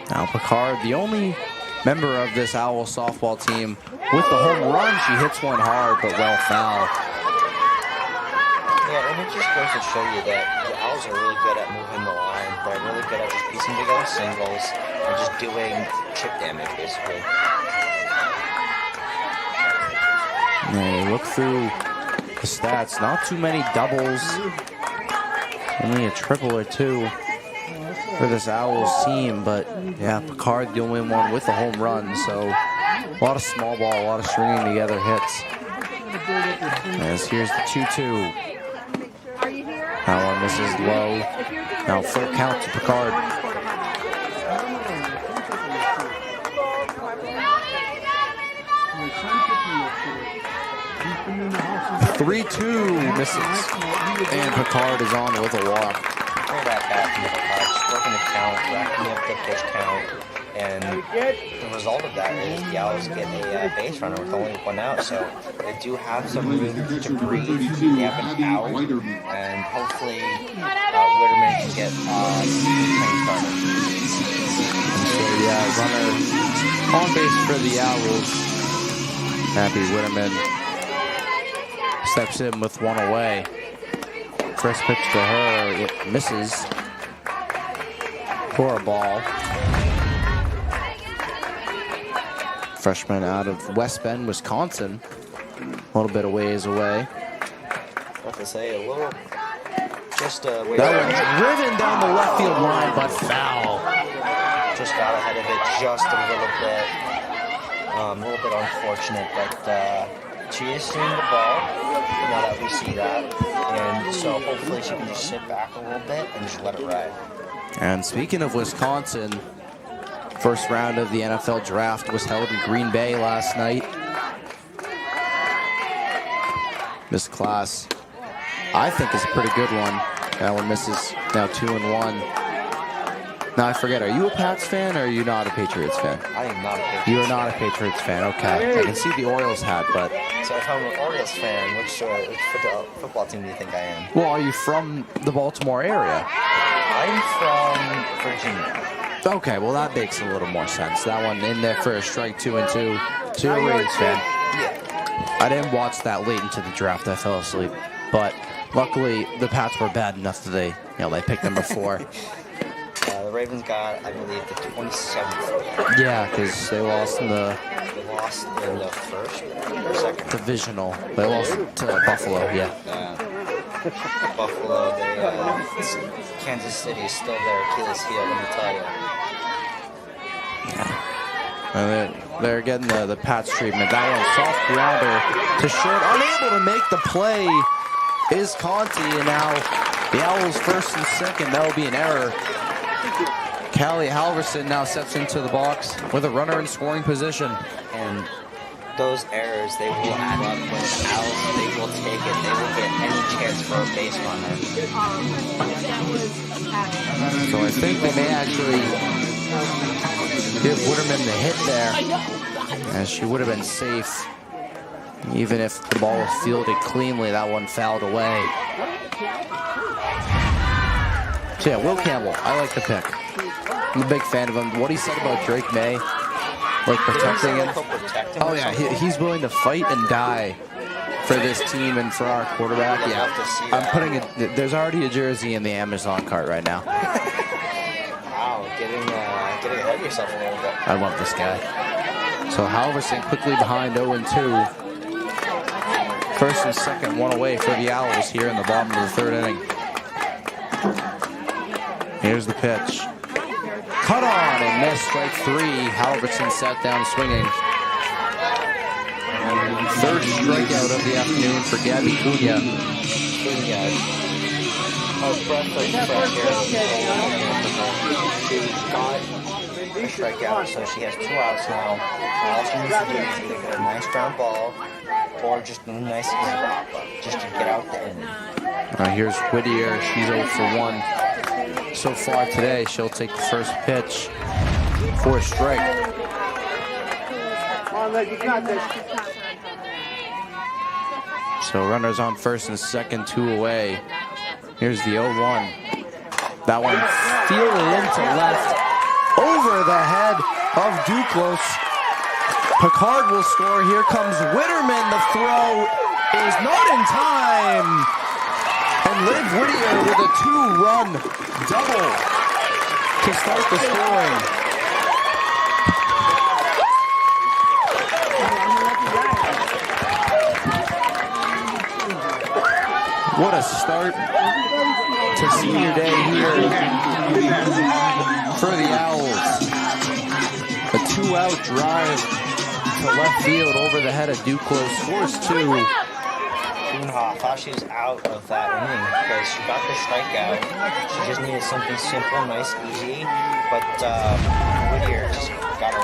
Now Picard, the only member of this Owl softball team with the home run. She hits one hard, but well foul. Yeah, and it just goes to show you that the Owls are really good at moving the line. They're really good at just piecing together singles and just doing chip damage, basically. Yeah, you look through the stats, not too many doubles, only a triple or two for this Owls team, but yeah, Picard the only one with a home run, so a lot of small ball, a lot of stringing together hits. As here's the 2-2. That one misses low. Now full count to Picard. 3-2 misses. And Picard is on with a walk. Very bad bat from Picard, just working the count, racking up the pitch count, and the result of that is the Owls get a base runner with only one out, so they do have some room to breathe. They have an out, and hopefully Witterman can get playing started. So yeah, runner on base for the Owls. Happy Witterman steps in with one away. First pitch to her, it misses for a ball. Freshman out of West Bend, Wisconsin. A little bit of ways away. What to say, a little, just a way. That one's driven down the left field line, but foul. Just got ahead of it just a little bit. A little bit unfortunate, but she is seeing the ball now that we see that. And so hopefully she can just sit back a little bit and just let it ride. And speaking of Wisconsin, first round of the NFL draft was held in Green Bay last night. This class, I think, is a pretty good one. That one misses, now 2-1. Now I forget, are you a Pats fan or are you not a Patriots fan? I am not a Patriots fan. You are not a Patriots fan, okay. I can see the Orioles hat, but... So if I'm an Orioles fan, which football team do you think I am? Well, are you from the Baltimore area? I'm from Virginia. Okay, well that makes a little more sense. That one in there for a strike, 2-2. To a Ravens fan. Yeah. I didn't watch that late into the draft. I fell asleep. But luckily, the Pats were bad enough that they picked number 4. The Ravens got, I believe, the 27th. Yeah, because they lost in the... They lost in the first or second? Divisional. They lost to Buffalo, yeah. Buffalo, Kansas City is still their Achilles heel, let me tell you. Yeah. And they're getting the Pats treatment. That one, soft grounder to short. Unable to make the play is Conti, and now the Owls first and second. That will be an error. Callie Halverson now steps into the box with a runner in scoring position. And those errors, they will add up. When the Owls, they will take it. They will get any chance for a base runner. So I think they may actually give Witterman the hit there, as she would have been safe. Even if the ball was fielded cleanly, that one fouled away. So yeah, Will Campbell, I like the pick. I'm a big fan of him. What he said about Drake May, like protecting him. Oh yeah, he's willing to fight and die for this team and for our quarterback. Yeah, I'm putting it. There's already a jersey in the Amazon cart right now. Wow, getting ahead of yourself a little bit. I love this guy. So Halverson quickly behind 0-2. First and second, one away for the Owls here in the bottom of the third inning. Here's the pitch. Cut on and missed, strike 3. Halverson sat down swinging. Third strikeout of the afternoon for Gabby Cunha. She got a strikeout, so she has 2 outs now. All she needs to do is either get a nice ground ball or just a nice hit, just to get out the inning. Here's Whittier. She's 0 for 1 so far today. She'll take the first pitch for a strike. So runners on first and second, 2 away. Here's the 0-1. That one fielded into left, over the head of Duclos. Picard will score. Here comes Witterman. The throw is not in time. Liv Whittier with a 2-run double to start the scoring. What a start to senior day here for the Owls. A 2-out drive to left field over the head of Duclos. Force 2. I thought she was out of that inning because she got the strikeout. She just needed something simple, nice, easy. But Whittier just got a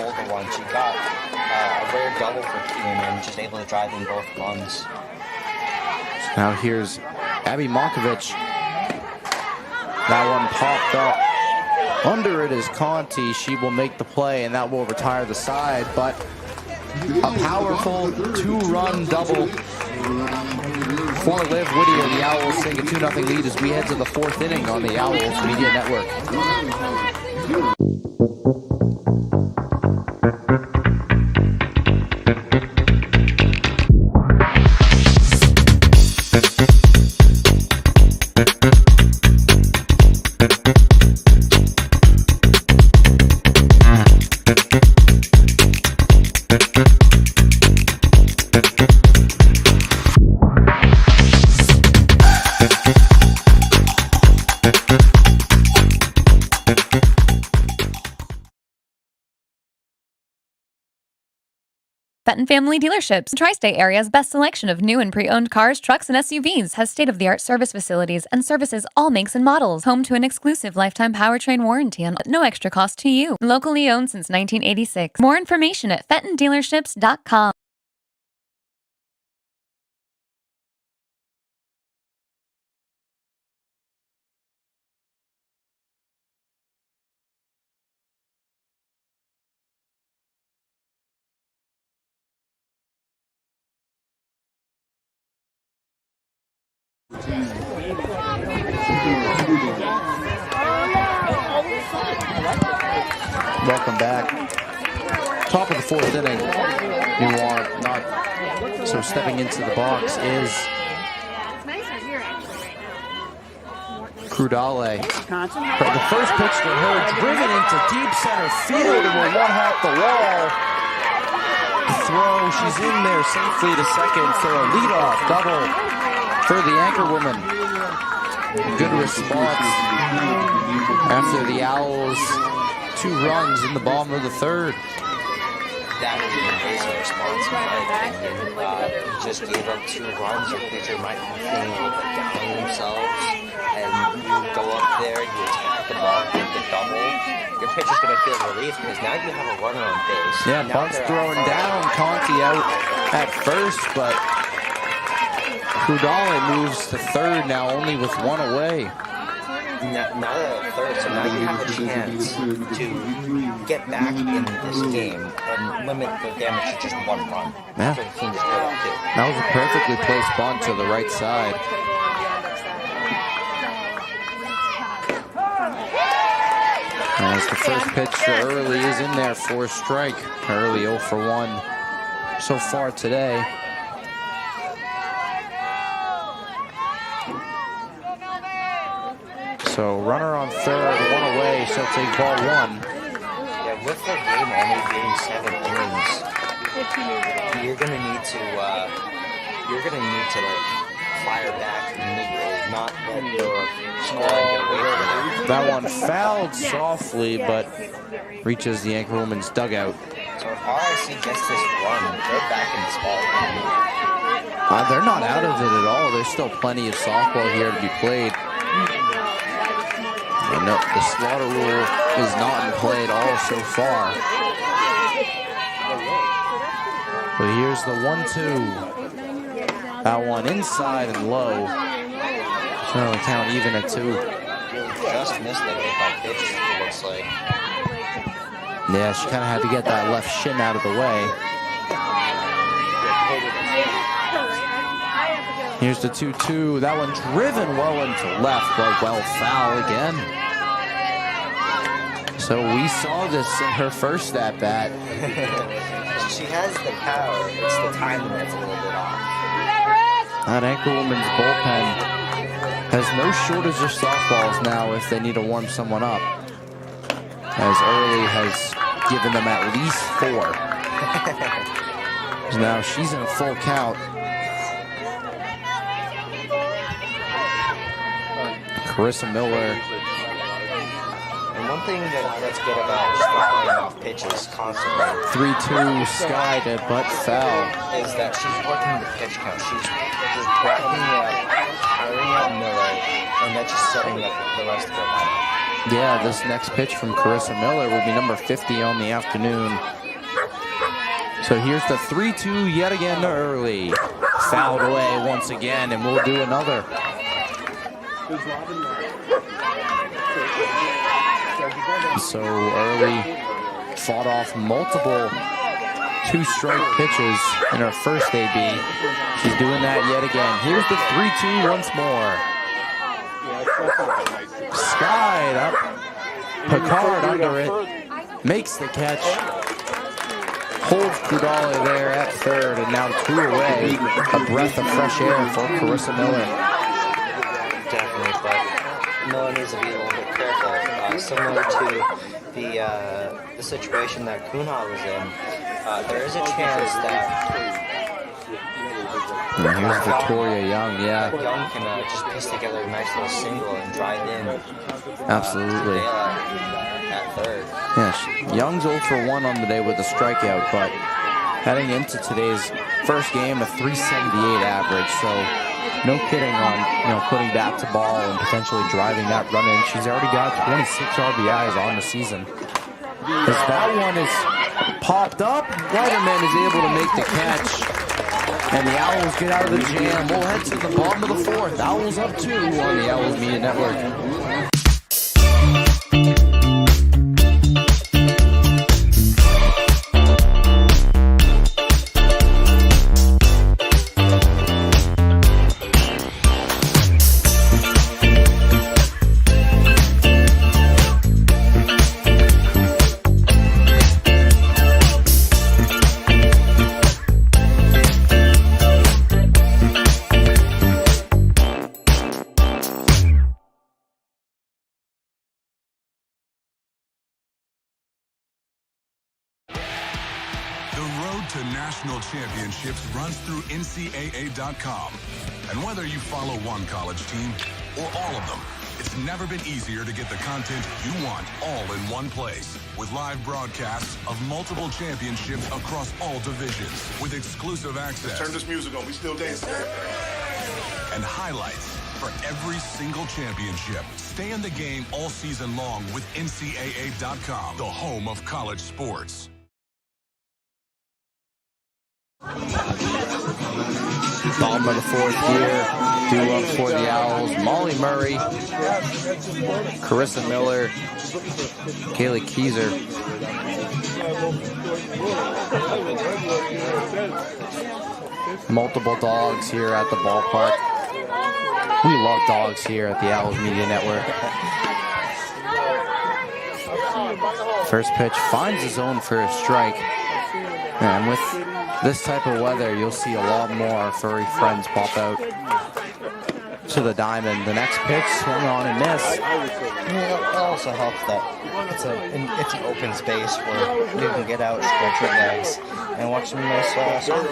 hold of one. She got a rare double for Keene and just able to drive in both runs. Now here's Abby Monkovich. That one popped up. Under it is Conti. She will make the play, and that will retire the side. But a powerful 2-run double for Liv Whittier. The Owls take a 2-0 lead as we head to the 4th inning on the Owls Media Network. Fenton Family Dealerships, Tri-State Area's best selection of new and pre-owned cars, trucks, and SUVs, has state-of-the-art service facilities and services all makes and models. Home to an exclusive lifetime powertrain warranty and no extra cost to you. Locally owned since 1986. More information at FentonDealerships.com. Welcome back. Top of the 4th inning. Not so stepping into the box is Crudale. But the first pitch to her, driven into deep center field, and we're one half the wall. Throw, she's in there safely to second for a leadoff double for the Anchorwomen. Good response after the Owls 2 runs in the bottom of the 3rd. That was an amazing response, in my opinion. You just gave up 2 runs. Your pitcher might be feeling a little bit down on themselves, and you go up there, you attack the ball, get the double. Your pitcher's going to feel relief because now you have a runner on base. Yeah, Buck's throwing down, Conti out at first, but Crudale moves to 3rd now, only with 1 away. Now they're at 3rd, so now you have a chance to get back in this game and limit the damage to just 1 run. Yeah. After the team just put up 2. That was a perfectly placed bunt to the right side. As the first pitch to Early is in there for a strike. Early 0 for 1 so far today. So runner on 3rd, 1 away, so take ball 1. Yeah, with the game only being 7 innings, you're gonna need to like fire back immediately, not let your squad get away from it. That one fouled softly, but reaches the Anchorwomen's dugout. So if RIC gets this run, they're back in this ball game. They're not out of it at all. There's still plenty of softball here to be played. And no, the slaughter rule is not in play at all so far. But here's the 1-2. That one inside and low. So count even at 2. Just missed the hit pitch, it looks like. Yeah, she kind of had to get that left shin out of the way. Here's the 2-2. That one driven well into left, but well foul again. So we saw this in her first at-bat. She has the power. It's the timing that's a little bit off. That Anchorwomen's bullpen Has no shortage of softballs now if they need to warm someone up, as Early has given them at least 4. Now she's in a full count. Carissa Miller. And one thing that's good about just throwing off pitches constantly. 3-2 Sky to butt foul. Is that she's working the pitch count. She's just backing up, tiring out Miller, and that's just setting up the rest of her lineup. Yeah, this next pitch from Carissa Miller will be number 50 on the afternoon. So here's the 3-2 yet again to Early. Fouled away once again, and we'll do another. So Early fought off multiple 2-strike pitches in her first AB. She's doing that yet again. Here's the 3-2 once more. Skied up. Picard under it. Makes the catch. Holds Kudali there at third, and now 2 away. A breath of fresh air for Carissa Miller. Definitely, but Miller needs to be a little bit careful. Similar to the situation that Kunha was in, there is a chance that here's Victoria Young, yeah. Young can just piece together a nice little single and drive in. Absolutely. At third. Yeah, Young's 0 for 1 on the day with a strikeout, but heading into today's first game, a 378 average, so no kidding on putting bat to ball and potentially driving that run in. She's already got 26 RBIs on the season. As that one is popped up, Whiterman is able to make the catch. And the Owls get out of the jam. We'll head to the bottom of the 4th. Owls up 2 on the Owls Media Network. Championships runs through NCAA.com. And whether you follow one college team or all of them, it's never been easier to get the content you want all in one place. With live broadcasts of multiple championships across all divisions, with exclusive access. Turn this music on, we still dancing. And highlights for every single championship. Stay in the game all season long with NCAA.com, the home of college sports. Bottom of the 4th here, due up for the Owls. Molly Murray, Carissa Miller, Kaylee Keyser. Multiple dogs here at the ballpark. We love dogs here at the Owls Media Network. First pitch finds the zone for a strike. And with this type of weather, you'll see a lot more furry friends pop out to the diamond. The next pitch swung on and missed. It also helps that it's an open space where you can get out, stretch your legs, and watch some nice softball.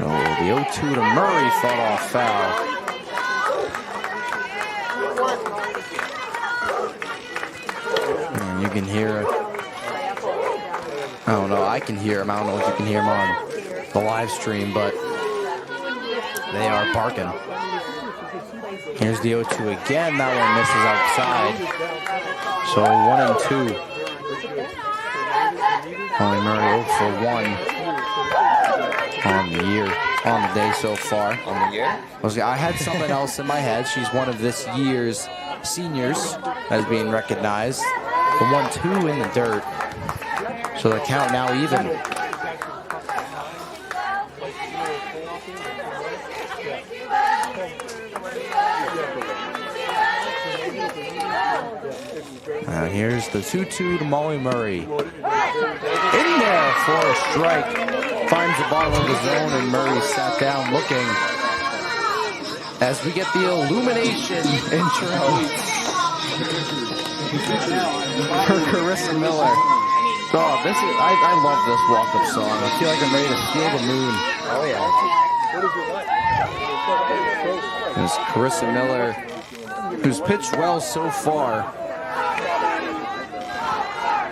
Oh, the 0-2 to Murray fought off foul. And you can hear. I don't know. I can hear them. I don't know if you can hear them on the live stream, but they are barking. Here's the 0-2 again. That one misses outside. So 1-2. Molly Murray 0 for 1 on the year, on the day so far. On the year? I had something else in my head. She's one of this year's seniors as being recognized. The 1-2 in the dirt. So the count now even. Now here's the 2-2 to Molly Murray. In there for a strike. Finds the bottom of the zone, and Murray sat down looking. as we get the illumination intro for Carissa Miller. Oh, this is, I love this walk-up song. I feel like I'm ready to feel the moon. Oh, yeah. There's Carissa Miller, who's pitched well so far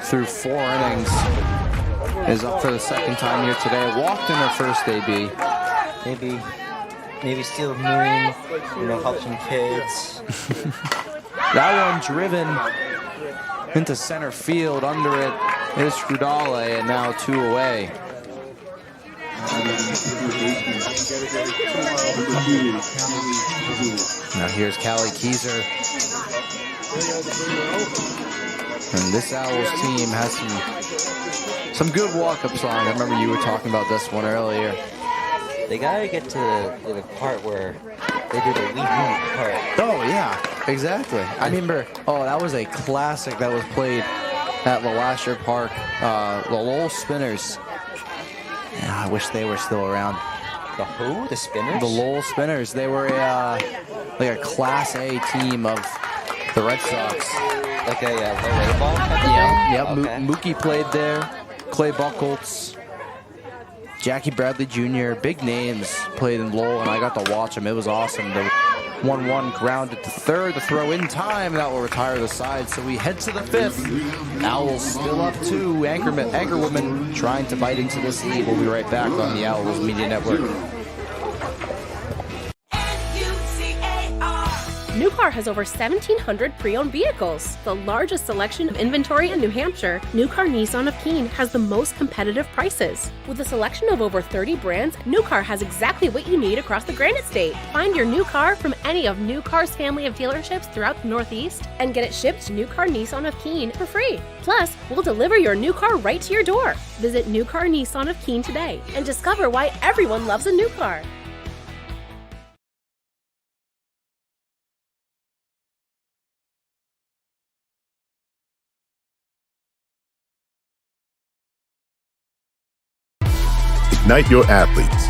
through 4 innings, is up for the second time here today. Walked in her first AB. Maybe steal the moon, help some kids. That one driven into center field. Under it is Rhode, and now 2 away. Now here's Callie Keyser. And this Owls team has some good walk-up songs. I remember you were talking about this one earlier. They gotta get to the part where they do the lead part. Oh, yeah, exactly. I remember, that was a classic that was played at LeLasher Park. The Lowell Spinners. Yeah, I wish they were still around. The who? The Spinners? The Lowell Spinners. They were a Class A team of the Red Sox. Like a low-A ball? Yep. Okay. Mookie played there. Clay Buchholz. Jackie Bradley Jr., big names played in Lowell, and I got to watch them. It was awesome. The 1-1 grounded to third. The throw in time. That will retire the side. So we head to the 5th. Owls still up 2. Anchorwomen trying to bite into this lead. We'll be right back on the Owls Media Network. New Car has over 1,700 pre-owned vehicles. The largest selection of inventory in New Hampshire, New Car Nissan of Keene has the most competitive prices. With a selection of over 30 brands, New Car has exactly what you need across the Granite State. Find your new car from any of New Car's family of dealerships throughout the Northeast and get it shipped to New Car Nissan of Keene for free. Plus, we'll deliver your new car right to your door. Visit New Car Nissan of Keene today and discover why everyone loves a new car. Ignite your athletes.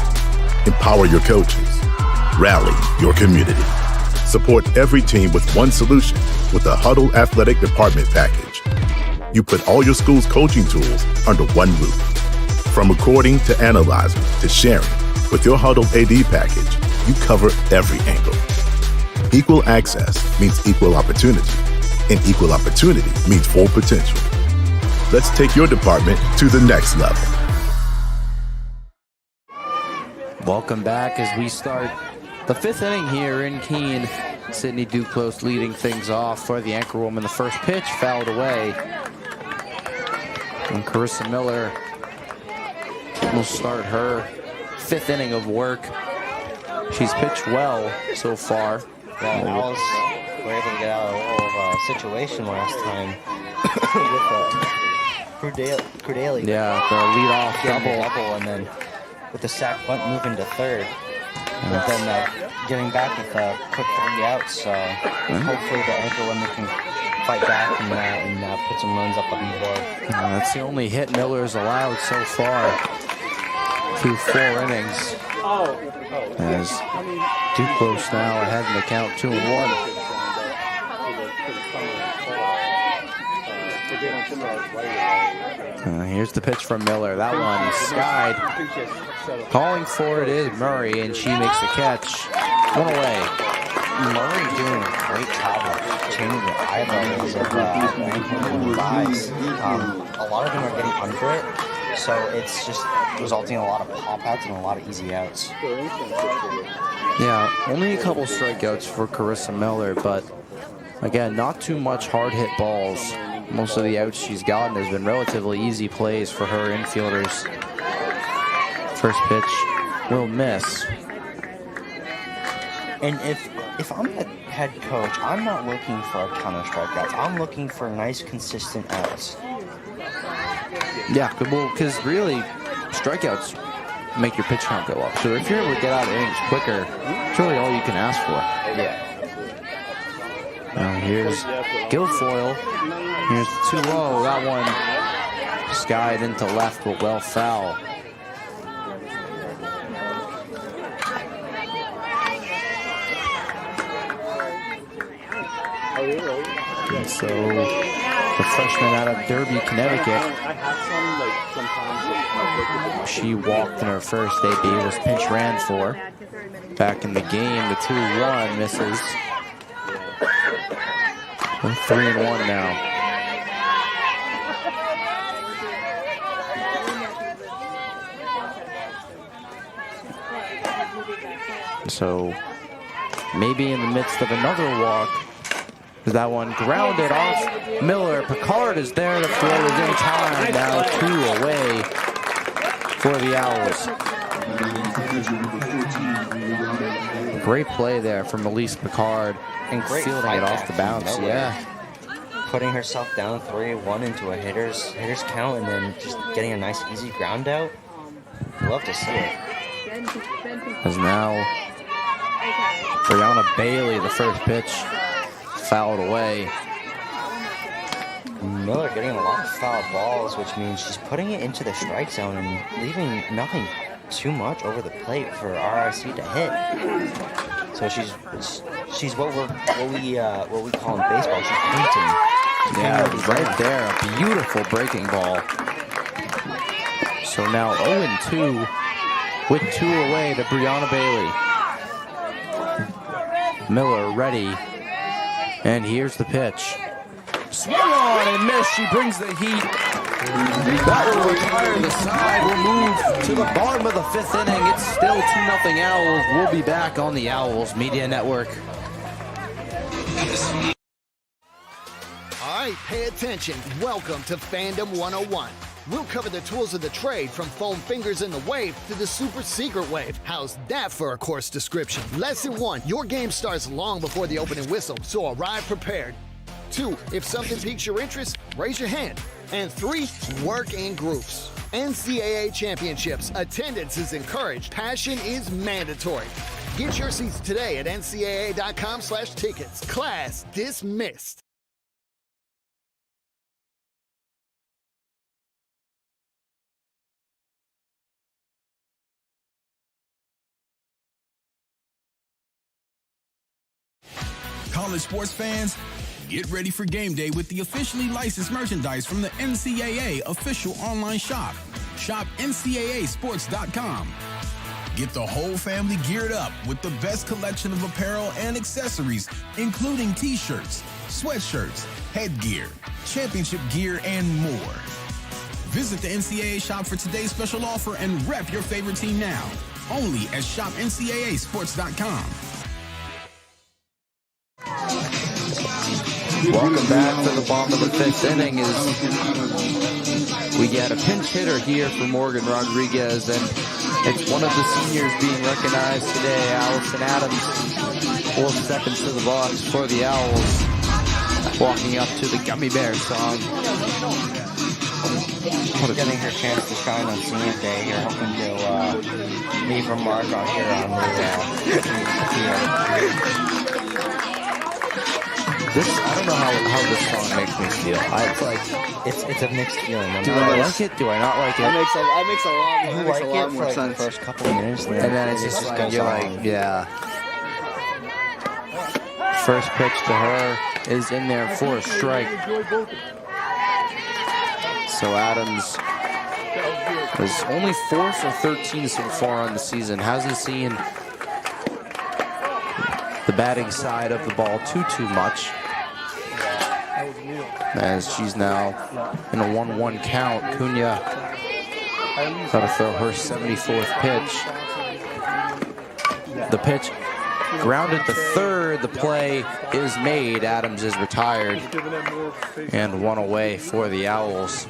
Empower your coaches. Rally your community. Support every team with one solution with the Huddle Athletic Department Package. You put all your school's coaching tools under one roof. From recording to analyzing to sharing, with your Huddle AD package, you cover every angle. Equal access means equal opportunity, and equal opportunity means full potential. Let's take your department to the next level. Welcome back as we start the 5th inning here in Keene. Sydney Duclos leading things off for the Anchorwoman. The first pitch fouled away. And Carissa Miller will start her 5th inning of work. She's pitched well so far. Yeah, Owls were able to get out of a little situation last time with Crudele. Yeah, the leadoff double, and then with the sack bunt moving to third. But then getting back with a quick 3 outs. So hopefully the Anchorwomen can fight back and put some runs up on the board. That's the only hit Miller's allowed so far through 4 innings. As Duclos now ahead in the count 2-1. Here's the pitch from Miller. That one skied. Calling for it is Murray, and she makes the catch. 1 away. Murray doing a great job of changing the eye levels of Anchorwomen's eyes. A lot of them are getting under it, so it's just resulting in a lot of pop-outs and a lot of easy outs. Yeah, only a couple strikeouts for Carissa Miller, but again, not too much hard-hit balls. Most of the outs she's gotten has been relatively easy plays for her infielders. First pitch will miss. And if I'm the head coach, I'm not looking for a ton of strikeouts. I'm looking for nice, consistent outs. Yeah, well, because really, strikeouts make your pitch count go up. So if you're able to get out of innings quicker, it's really all you can ask for. Yeah. Now here's Guilfoyle. Here's the 2-0. That one skied into left, but well foul. So the freshman out of Derby, Connecticut. She walked in her first debut, was pinch ran for. Back in the game, the 2-1 misses. We're 3-1 now. So maybe in the midst of another walk, that one grounded off Miller. Picard is there. The throw is in time. Now 2 away for the Owls. Great play there from Elise Picard. And great fielding it off the bounce. Yeah. Putting herself down 3-1 into a hitter's count and then just getting a nice easy ground out. Love to see it. As now Brianna Bailey, the first pitch, fouled away. Miller getting a lot of foul balls, which means she's putting it into the strike zone and leaving nothing too much over the plate for RIC to hit. So she's what we call in baseball, she's painting. Yeah, right there, a beautiful breaking ball. So now 0-2 with 2 away to Brianna Bailey. Miller ready, and here's the pitch. Swung on and missed. She brings the heat. That will retire the side. We'll move to the bottom of the 5th inning. It's still 2-0 Owls. We'll be back on the Owls Media Network. All right, pay attention. Welcome to Fandom 101. We'll cover the tools of the trade from foam fingers in the wave to the super secret wave. How's that for a course description? Lesson 1, your game starts long before the opening whistle, so arrive prepared. 2, if something piques your interest, raise your hand. And 3, work in groups. NCAA championships, attendance is encouraged, passion is mandatory. Get your seats today at ncaa.com/tickets. Class dismissed. College sports fans, get ready for game day with the officially licensed merchandise from the NCAA official online shop. Shop NCAAsports.com. Get the whole family geared up with the best collection of apparel and accessories, including t-shirts, sweatshirts, headgear, championship gear, and more. Visit the NCAA shop for today's special offer and rep your favorite team now. Only at shopNCAAsports.com. Welcome back to the bottom of the 5th inning as we get a pinch hitter here for Morgan Rodriguez, and it's one of the seniors being recognized today, Allison Adams, 4 seconds to the box for the Owls, walking up to the Gummy Bear song. Getting her chance to shine on senior day here, hoping to leave a mark on here on I don't know how this song makes me feel. It's a mixed feeling. Do I like it? Do I not like it? That makes a lot more sense. The first couple of minutes, and then it's just like, you're like, yeah. First pitch to her is in there for a strike. So Adams is only 4 for 13 so far on the season. Hasn't seen the batting side of the ball too much, as she's now in a 1-1 count. Cunha got to throw her 74th pitch. The pitch grounded to third. The play is made. Adams is retired, and 1 away for the Owls.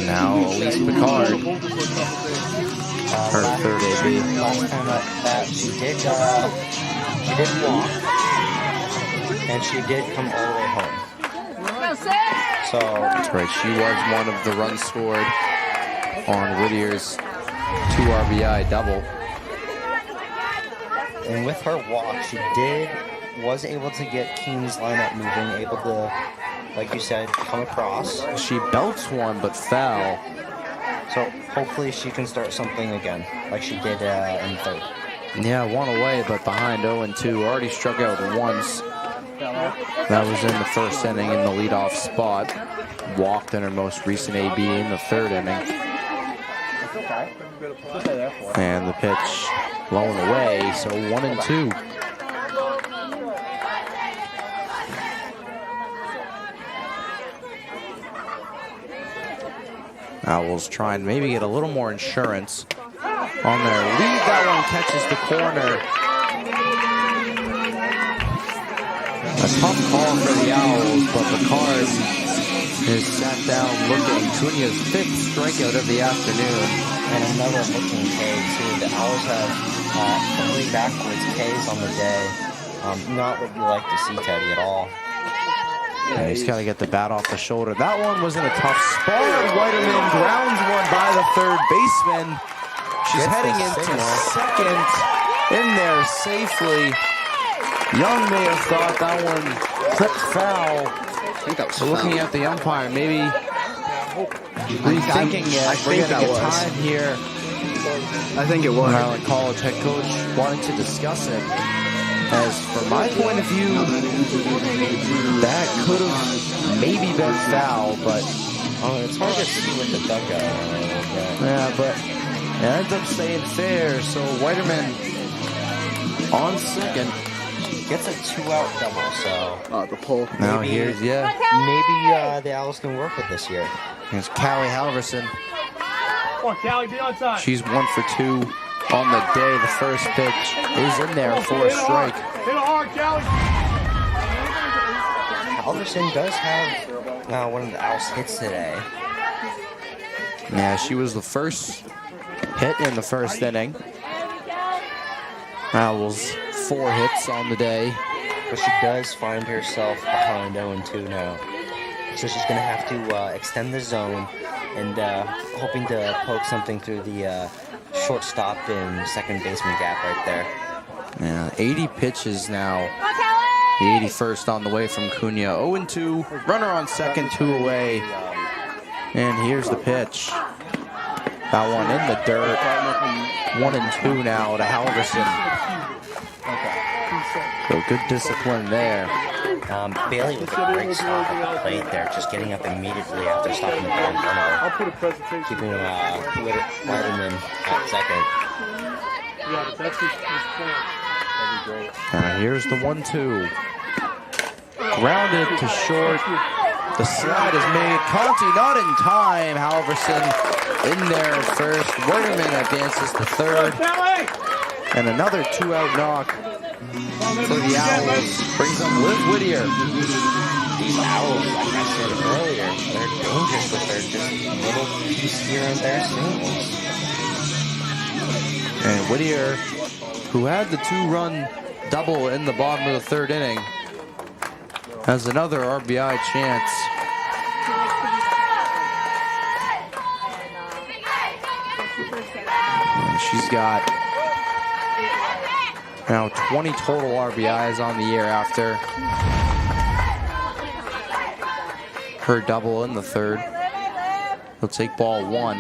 Now Elise Picard, her third AB. Last time that she did walk, and she did come all the way home. So that's right. She was one of the runs scored on Whittier's 2 RBI double. And with her walk, she was able to get Keene's lineup moving, able to, like you said, come across. She belts one but fell. So hopefully she can start something again, like she did in third. Yeah, 1 away, but behind 0-2. Already struck out once That was in the first inning in the leadoff spot. Walked in her most recent AB in the third inning. And the pitch blown away, so 1-2. Owls trying to maybe get a little more insurance on their lead. That one catches the corner. A tough call for the Owls, but the Card is sat down looking. Cunha's 5th strikeout of the afternoon. And another looking K, too. The Owls have 3 backwards Ks on the day. Not what you like to see, Teddy, at all. Yeah, he's got to get the bat off the shoulder. That one was in a tough spot. Whiterman grounds one by the third baseman. She's heading into second. In there safely. Young may have thought that one clipped foul. I think that was looking at the umpire, maybe rethinking it. We're going to get time here. I think it was. Maryland College head coach wanting to discuss it. As from my point of view, that could have maybe been foul, but it's hard to see with the dugout. Yeah, but it ends up staying fair. So Whiterman on second. Gets a 2-out double, so the pull. Now here's maybe the Owls can work with this year. Here's Callie Halverson. Come on, Callie, be on time. She's 1 for 2 on the day. The first pitch is in there for a strike. Hit it hard, Callie. Halverson does have one of the Owls' hits today. Yeah, she was the first hit in the first inning. Owls 4 hits on the day. But she does find herself behind 0-2 now. So she's going to have to extend the zone and hoping to poke something through the shortstop and second baseman gap right there. Yeah, 80 pitches now. The 81st on the way from Cunha. 0-2. Runner on second, 2 away. And here's the pitch. That one in the dirt. 1-2 now to Halverson. So good discipline there. Bailey with a great stop at the plate there, just getting up immediately after stopping the ball in front of her. I'll put a presentation. Keeping Whiterman at second. Yeah, that's his plan. That'd be great. Here's the 1-2. Grounded to short. The slide is made. Conti not in time. Halverson in there at first. Whiterman advances to third. And another 2-out knock for the Owls. Brings up Liv Whittier. These Owls, like I said earlier, they're dangerous with their just little piece here and there singles. And Whittier, who had the 2-run double in the bottom of the third inning, has another RBI chance. And she's got now 20 total RBIs on the year after her double in the third. He'll take ball 1.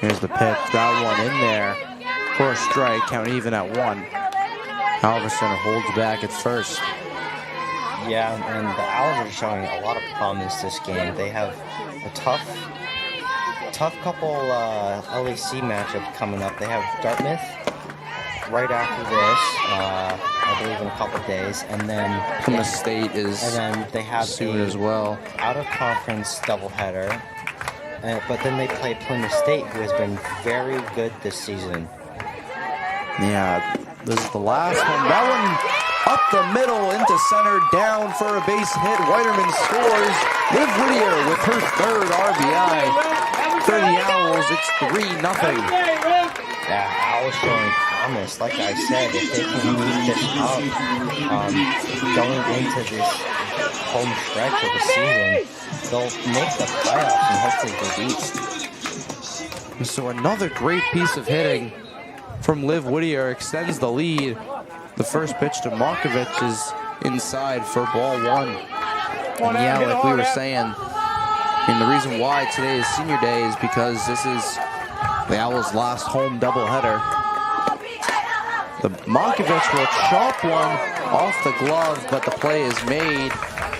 Here's the pitch. That one in there for a strike. Count even at 1. Halverson holds back at first. Yeah, and the Owls are showing a lot of promise this game. They have a tough couple LAC matchup coming up. They have Dartmouth right after this, I believe in a couple days, and then Plymouth State is and then they have soon as well. Out of conference doubleheader. But then they play Plymouth State, who has been very good this season. Yeah, this is the last one. That one up the middle into center, down for a base hit. Whiterman scores. Liv Whittier with her 3rd RBI. For the Owls, it's 3-0. Yeah, Owls showing promise. Like I said, if they can keep this up, going into this home stretch of the season, they'll make the playoffs and hopefully go deep. So another great piece of hitting from Liv Whittier extends the lead. The first pitch to Markovich is inside for ball 1. And yeah, like we were saying, and the reason why today is senior day is because this is the Owls' last home doubleheader. The Monkovich will chop one off the glove, but the play is made.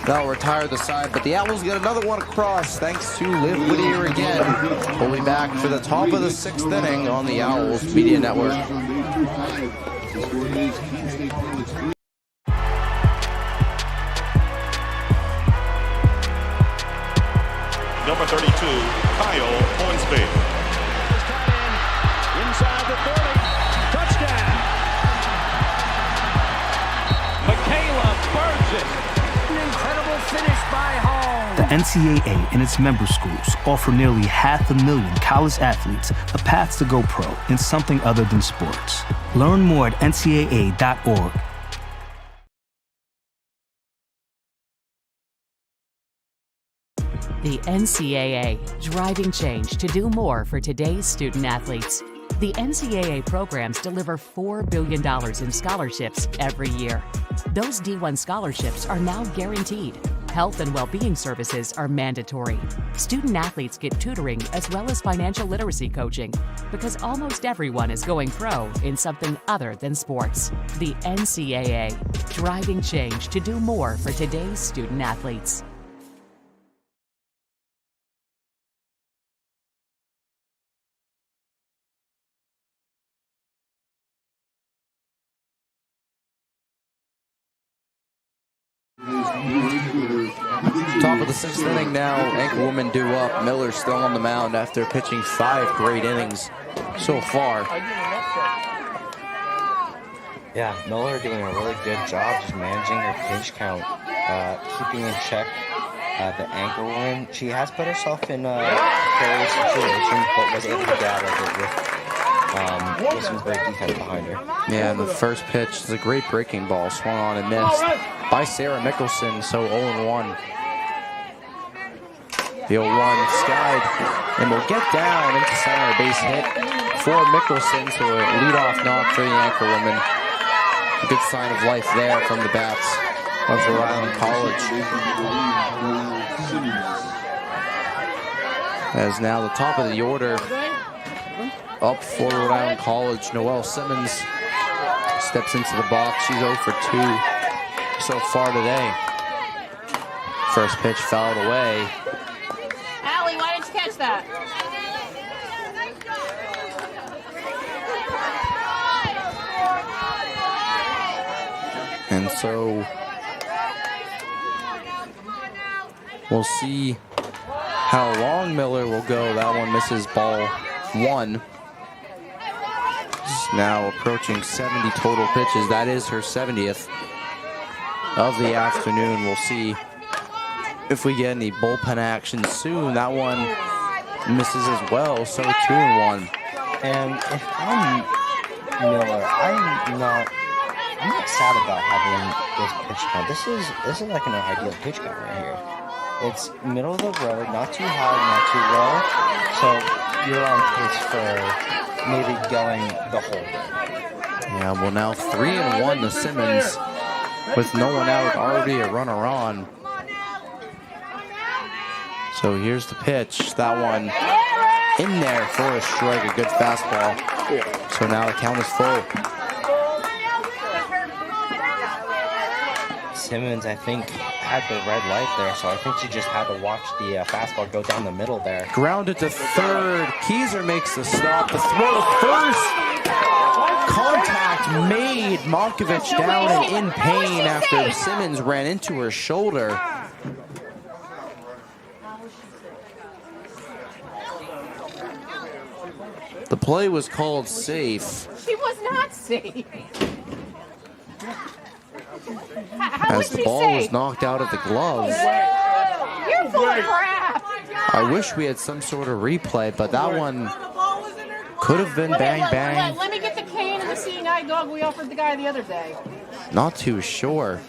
That'll retire the side, but the Owls get another one across thanks to Liv Whittier again. We'll be back for the top of the 6th inning on the Owls Media Network. Number 32, Kyle Hornsby. Inside the 30. Touchdown. Michaela Burgess. An incredible finish by home. The NCAA and its member schools offer nearly 500,000 college athletes a path to go pro in something other than sports. Learn more at ncaa.org. The NCAA, driving change to do more for today's student athletes. The NCAA programs deliver $4 billion in scholarships every year. Those D1 scholarships are now guaranteed. Health and well-being services are mandatory. Student athletes get tutoring as well as financial literacy coaching because almost everyone is going pro in something other than sports. The NCAA, driving change to do more for today's student athletes. Top of the 6th inning now. Anchorwomen due up. Miller still on the mound after pitching 5 great innings so far. Yeah, Miller doing a really good job just managing her pitch count, keeping in check the Anchorwoman. She has put herself in various situations, but was able to get out of it with some great defense behind her. Yeah, and the first pitch is a great breaking ball, swung on and missed by Sarah Mickelson, so 0-1. The 0-1 skied, and will get down into center, base hit for Mickelson, so a leadoff knock for the Anchorwomen. A good sign of life there from the bats of Rhode Island College. As now the top of the order up for Rhode Island College. Noelle Simmons steps into the box. She's 0 for 2 so far today. First pitch fouled away. Allie, why didn't you catch that? And so we'll see how long Miller will go. That one misses ball 1. She's now approaching 70 total pitches. That is her 70th of the afternoon. We'll see if we get any bullpen action soon. That one misses as well, so 2-1. And if I'm Miller, I'm not sad about having this pitch count. This is like an ideal pitch count right here. It's middle of the road, not too high, not too low. So you're on pace for maybe going the whole game. Yeah, well now 3-1 to Simmons with no one out, already a runner on. So here's the pitch. That one in there for a strike, a good fastball. So now the count is full. Simmons, I think, had the red light there, so I think she just had to watch the fastball go down the middle there. Grounded to third. Keyser makes the stop. The throw to first. Contact made. Monkovich down and in pain after Simmons ran into her shoulder. The play was called safe. She was not safe. As the ball was knocked out of the gloves. You're full of crap. I wish we had some sort of replay, but that one could have been bang bang. Let me get the cane and the seeing eye dog we offered the guy the other day. Not too sure.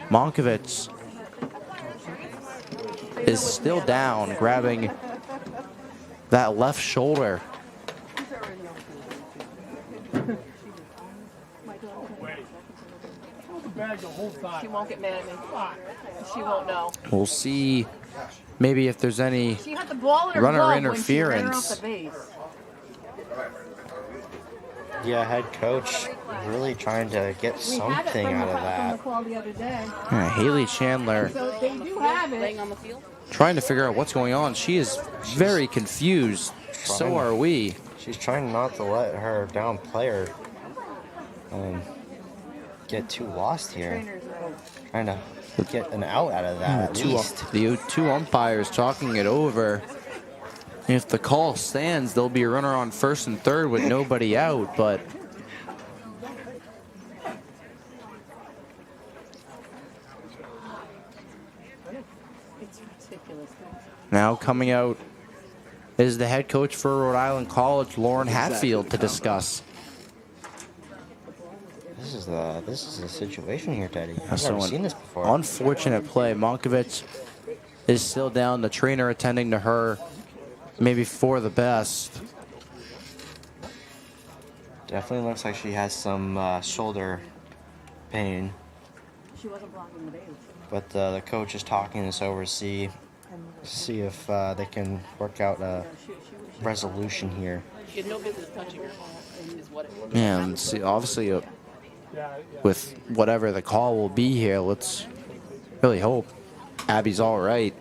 Monkovich is still down, grabbing that left shoulder. She won't get mad at me. She won't know. We'll see maybe if there's any She had the ball in her runner glove interference. When she ran her off the base. Yeah, head coach really trying to get something out of that. Yeah, Haley Chandler So they do have it. Laying on the field. trying to figure out what's going on. She is very confused. So are we. She's trying not to let her down player get too lost here. Trying to get an out of that at least. The two umpires talking it over. If the call stands, there'll be a runner on first and third with nobody out, but It's ridiculous. now coming out is the head coach for Rhode Island College, Lauren Hatfield, to discuss. This is the situation here, Teddy. I've So never seen this before. Unfortunate play. Monkovich is still down. The trainer attending to her, maybe for the best. Definitely looks like she has some shoulder pain. She wasn't blocking the baby. But the coach is talking this over to see if they can work out a resolution here. She had no business touching her. Is what it was. Yeah, and see, obviously, with whatever the call will be here, let's really hope Abby's all right.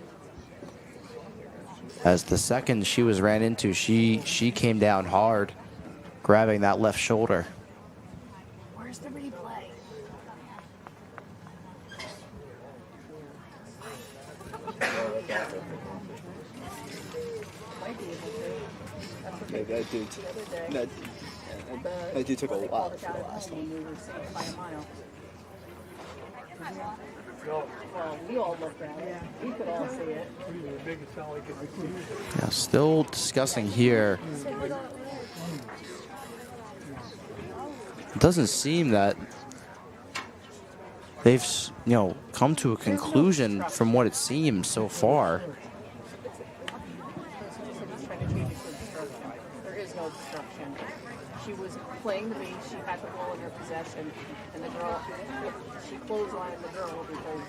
As the second she was ran into, she came down hard, grabbing that left shoulder. Where's the replay? That dude took a while for the last one. Well, we all looked at it. We could all see it. Now, still discussing here. It doesn't seem that they've, come to a conclusion from what it seems so far. There is no destruction. She was playing the base. She had the ball in her possession, and the girl, she clotheslined the girl because.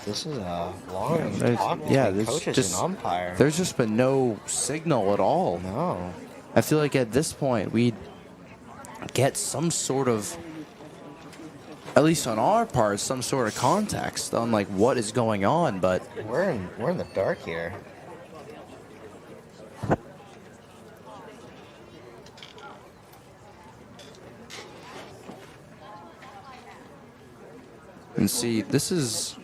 This is a long talk between coaches and umpire. There's just been no signal at all. No. I feel like at this point we'd get some sort of, at least on our part, some sort of context on like what is going on. But we're in the dark here. And see, this is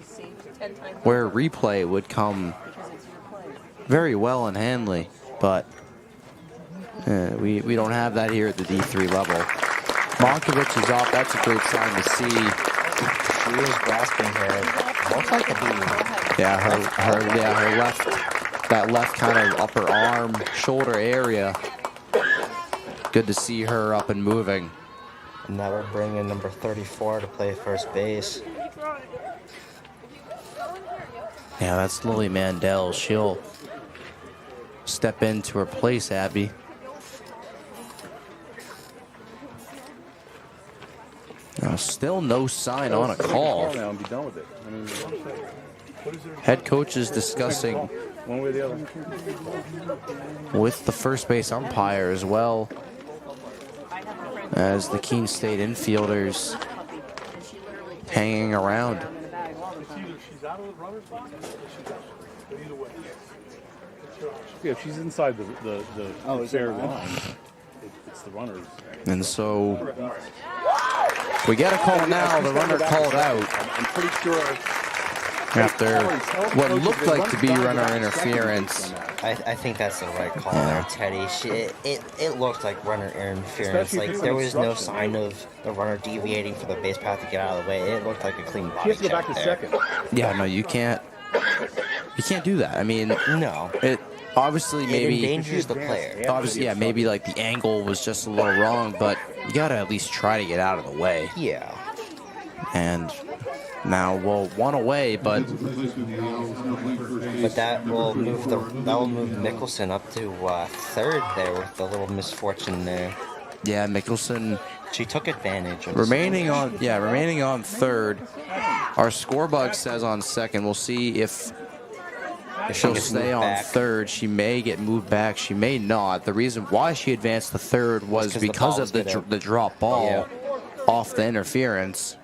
where replay would come very well and handy, but we don't have that here at the D3 level. Monkovich is up. That's a great sign to see. She is grasping her. Looks like a beat. Yeah, her left, that left kind of upper arm, shoulder area. Good to see her up and moving. And now we're bringing number 34 to play first base. Yeah, that's Lily Mandel. She'll step in to replace Abby. Now, still no sign on a call. Head coach is discussing with the first base umpire as well as the Keene State infielders hanging around. Yeah, if she's inside the fair line, it's the runners. And so we get a call now. The runner called out. I'm pretty sure. After what looked like to be runner interference. I think that's the right call there, Teddy. It looked like runner interference. Like there was no sign of the runner deviating for the base path to get out of the way. It looked like a clean body check. He has to go back to second. Yeah, no, you can't. You can't do that. I mean, no. It obviously maybe it endangers the player. Obviously, yeah, maybe like the angle was just a little wrong, but you gotta at least try to get out of the way. Yeah. And now, well, one away, but that will move Mickelson up to third there with the little misfortune there. Yeah, Mickelson. She took advantage of remaining on third. Our score bug says on second. We'll see if She'll stay on third. She may get moved back. She may not. The reason why she advanced to third was because of the drop ball off the interference.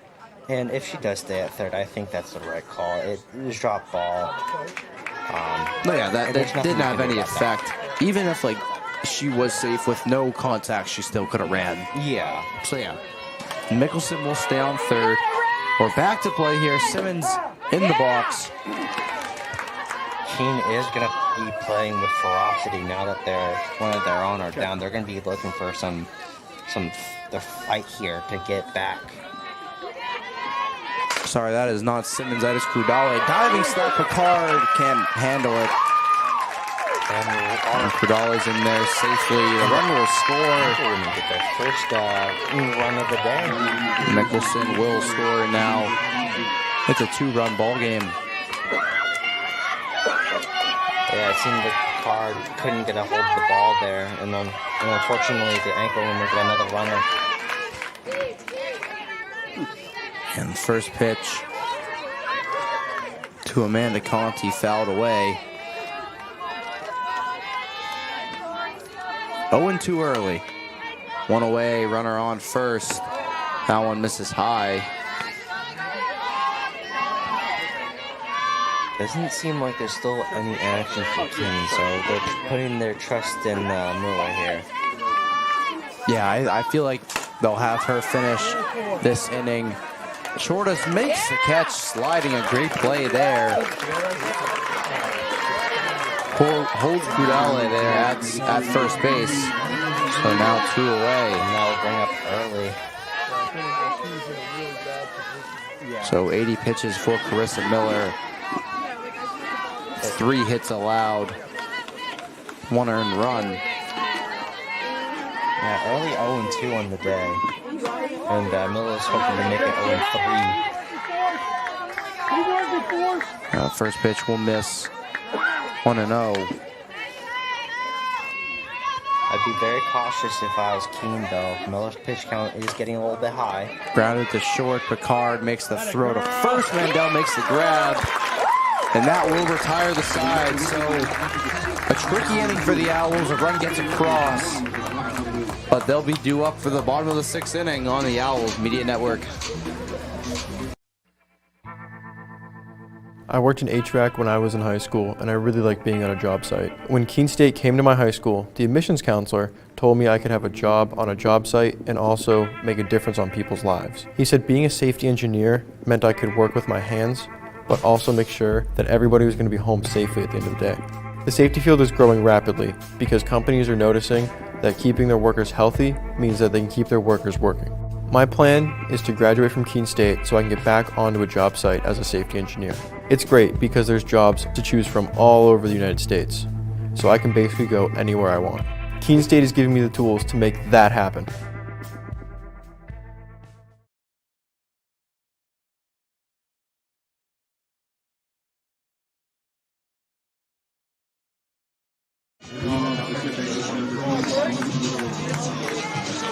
And if she does stay at third, I think that's the right call. It was drop ball. No, yeah, that didn't have any effect. Even if like she was safe with no contact, she still could have ran. Yeah. So yeah, Mickelson will stay on third. We're back to play here. Simmons in the box. Keene is going to be playing with ferocity now that one of their own are down. They're going to be looking for the fight here to get back. Sorry, that is not Simmons. That is Crudale. Diving step. Picard can't handle it. And Crudale's in there safely. The run will score. They're going to get their first run of the day. Mickelson will score now. It's a 2-run ball game. Yeah, it seemed like Picard couldn't get a hold of the ball there, and unfortunately the Anchorwomen got another runner. And the first pitch to Amanda Conti fouled away. 0-2 early. One away, runner on first. That one misses high. Doesn't seem like there's still any action for Keene, so they're putting their trust in Miller here. Yeah, I feel like they'll have her finish this inning. Shortus makes the catch, sliding a great play there. Holds Crudale there at first base. So now 2 away. Now we'll bring up early. So 80 pitches for Carissa Miller. 3 hits allowed. 1 earned run. Yeah, early 0-2 on the day. And Miller's hoping to make it 0-3. First pitch will miss. 1-0. I'd be very cautious if I was Keene, though. Miller's pitch count is getting a little bit high. Grounded to short. Picard makes the throw to first. Mandel makes the grab. And that will retire the side. So a tricky inning for the Owls. A run gets across. But they'll be due up for the bottom of the 6th inning on the Owls Media Network. I worked in HVAC when I was in high school, and I really liked being on a job site. When Keene State came to my high school, the admissions counselor told me I could have a job on a job site and also make a difference on people's lives. He said being a safety engineer meant I could work with my hands, but also make sure that everybody was going to be home safely at the end of the day. The safety field is growing rapidly because companies are noticing that keeping their workers healthy means that they can keep their workers working. My plan is to graduate from Keene State so I can get back onto a job site as a safety engineer. It's great because there's jobs to choose from all over the United States, so I can basically go anywhere I want. Keene State is giving me the tools to make that happen.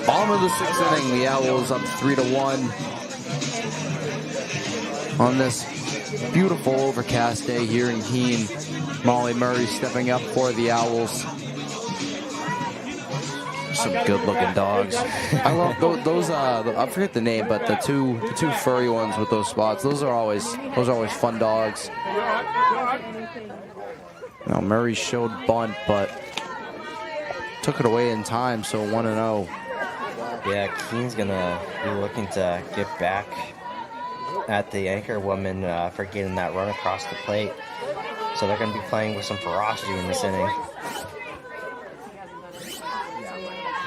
Bottom of the 6th inning, the Owls up 3-1 on this beautiful overcast day here in Keene. Molly Murray stepping up for the Owls. Some good-looking dogs. I love those. I forget the name, but the two furry ones with those spots. Those are always fun dogs. Now Murray showed bunt, but took it away in time. So 1-0. Yeah, Keene's gonna be looking to get back at the Anchorwomen for getting that run across the plate. So they're gonna be playing with some ferocity in this inning.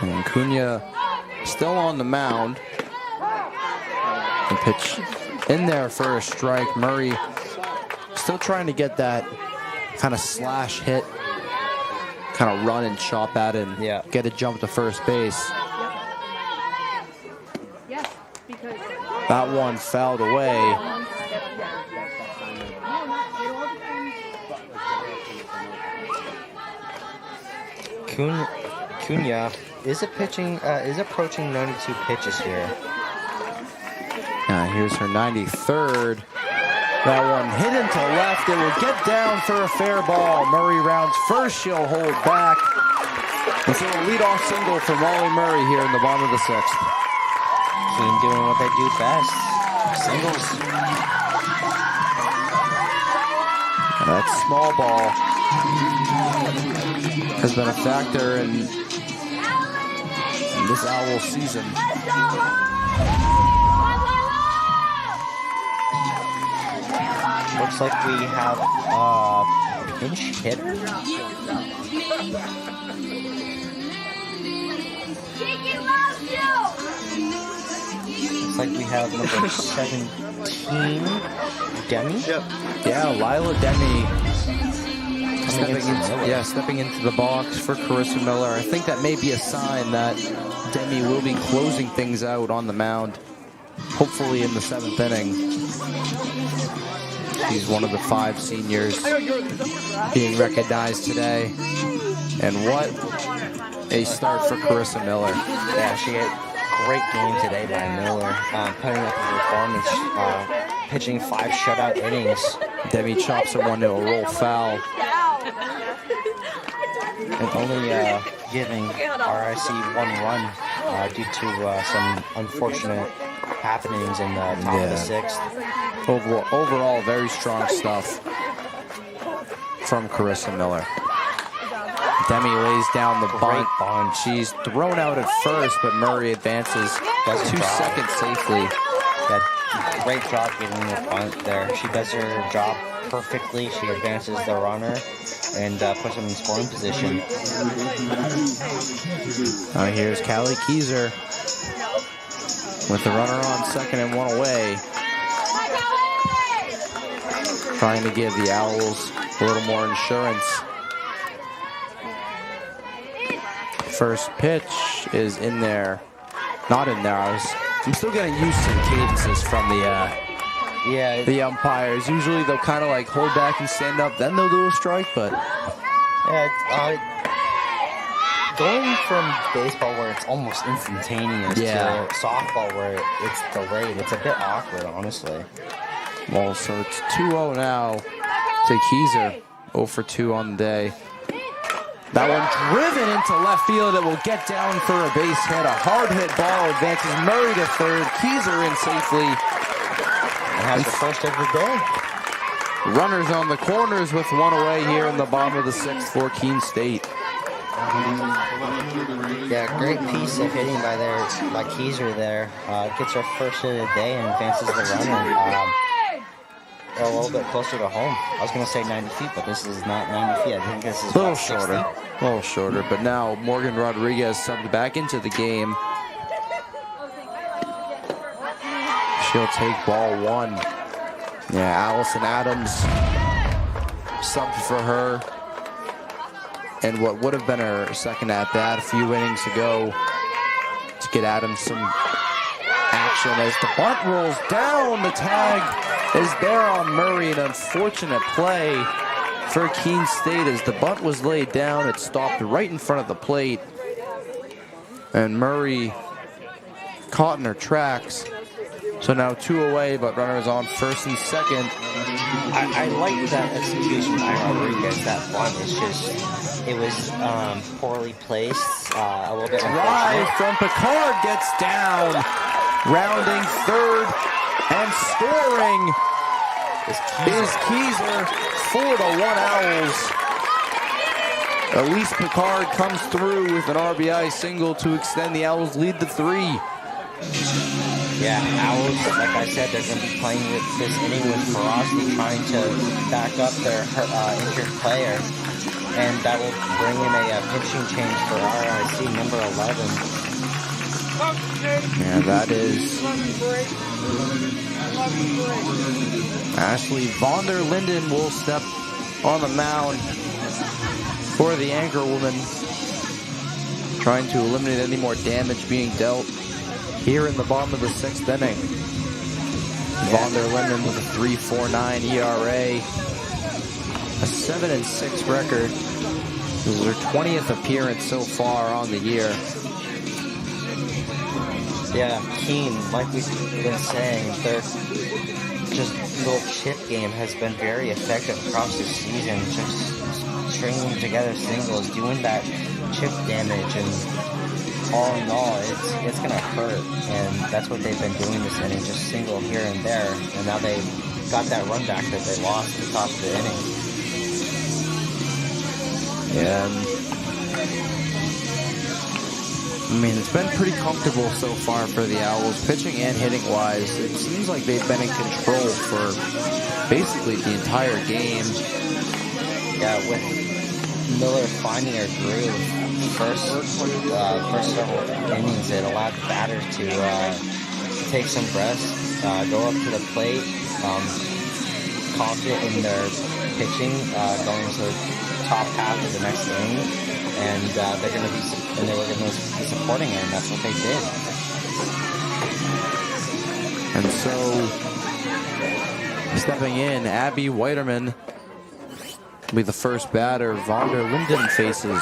And Cunha still on the mound. The pitch in there for a strike. Murray still trying to get that kind of slash hit, kind of run and chop at it and get a jump to first base. That one fouled away. Cunha is approaching 92 pitches here. Here's her 93rd. That one hit into left. It will get down for a fair ball. Murray rounds first. She'll hold back. And so a leadoff single for Molly Murray here in the bottom of the 6th. Keene doing what they do best. Singles. And that small ball has been a factor in this Owl season. Looks like we have a pinch hitter. Looks like we have number 17, Demi. Yep. Yeah, Lila Demi stepping into the box for Carissa Miller. I think that may be a sign that Demi will be closing things out on the mound, hopefully in the 7th inning. She's one of the 5 seniors being recognized today. And what a start for Carissa Miller. Yeah, she had a great game today by Miller, putting up a performance, pitching 5 shutout innings. Demi chops a 1-0 roll foul. And only giving RIC 1 run due to some unfortunate happenings in the top of the 6th. Overall, very strong stuff from Carissa Miller. Demi lays down the bunt. She's thrown out at first, but Murray advances 2 seconds safely. Yeah, great job getting the bunt there. She does her job perfectly. She advances the runner and puts him in scoring position. Here's Callie Keyser with the runner on second and 1 away. Trying to give the Owls a little more insurance. First pitch is in there. Not in there. I'm still getting used to the cadences from the umpires. Usually they'll kind of like hold back and stand up, then they'll do a strike, but going from baseball where it's almost instantaneous to softball where it's delayed, it's a bit awkward, honestly. Well, so it's 2-0 now to Keyser. 0 for 2 on the day. That one driven into left field. It will get down for a base hit. A hard hit ball advances Murray to third. Keyser in safely. And has the first of the day. Runners on the corners with 1 away here in the bottom of the 6th for Keene State. Yeah, great piece of hitting by Keyser there. Gets her first hit of the day and advances the runner a little bit closer to home. I was going to say 90 feet, but this is not 90 feet. I think this is a little shorter. But now Morgan Rodriguez subbed back into the game. She'll take ball 1. Yeah, Allison Adams subbed for her. And what would have been her second at-bat a few innings ago to get Adams some action as the bunt rolls down. The tag is there on Murray. An unfortunate play for Keene State as the bunt was laid down. It stopped right in front of the plate. And Murray caught in her tracks. So now 2 away, but runners on first and second. I like that execution by Rodriguez. That bunt is just, it was poorly placed. A little bit drive from Picard gets down. Rounding third and scoring is Keyser. 4-1 Owls. Elise Picard comes through with an RBI single to extend the Owls' lead to 3. Yeah, Owls, like I said, they're going to be playing with this inning with ferocity, trying to back up their injured player. And that will bring in a pitching change for RIC number 11. Yeah, that is Ashley von der Linden will step on the mound for the Anchorwomen, trying to eliminate any more damage being dealt here in the bottom of the 6th inning. Von der Linden with a 3.49 ERA, a 7-6 record. This is her 20th appearance so far on the year. Yeah, Keene, like we've been saying, just little chip game has been very effective across the season. Just stringing together singles, doing that chip damage, and all in all, it's gonna hurt. And that's what they've been doing this inning, just single here and there. And now they got that run back that they lost at the top of the inning. And I mean, it's been pretty comfortable so far for the Owls, pitching and hitting wise. It seems like they've been in control for basically the entire game. Yeah, with Miller finding her groove, first several innings, it allowed the batter to take some breaths, go up to the plate, confident in their pitching, going to the top half of the next inning. And they were going to be supporting her, and that's what they did. And so, stepping in, Abby Whiterman will be the first batter. Vonda Linden faces.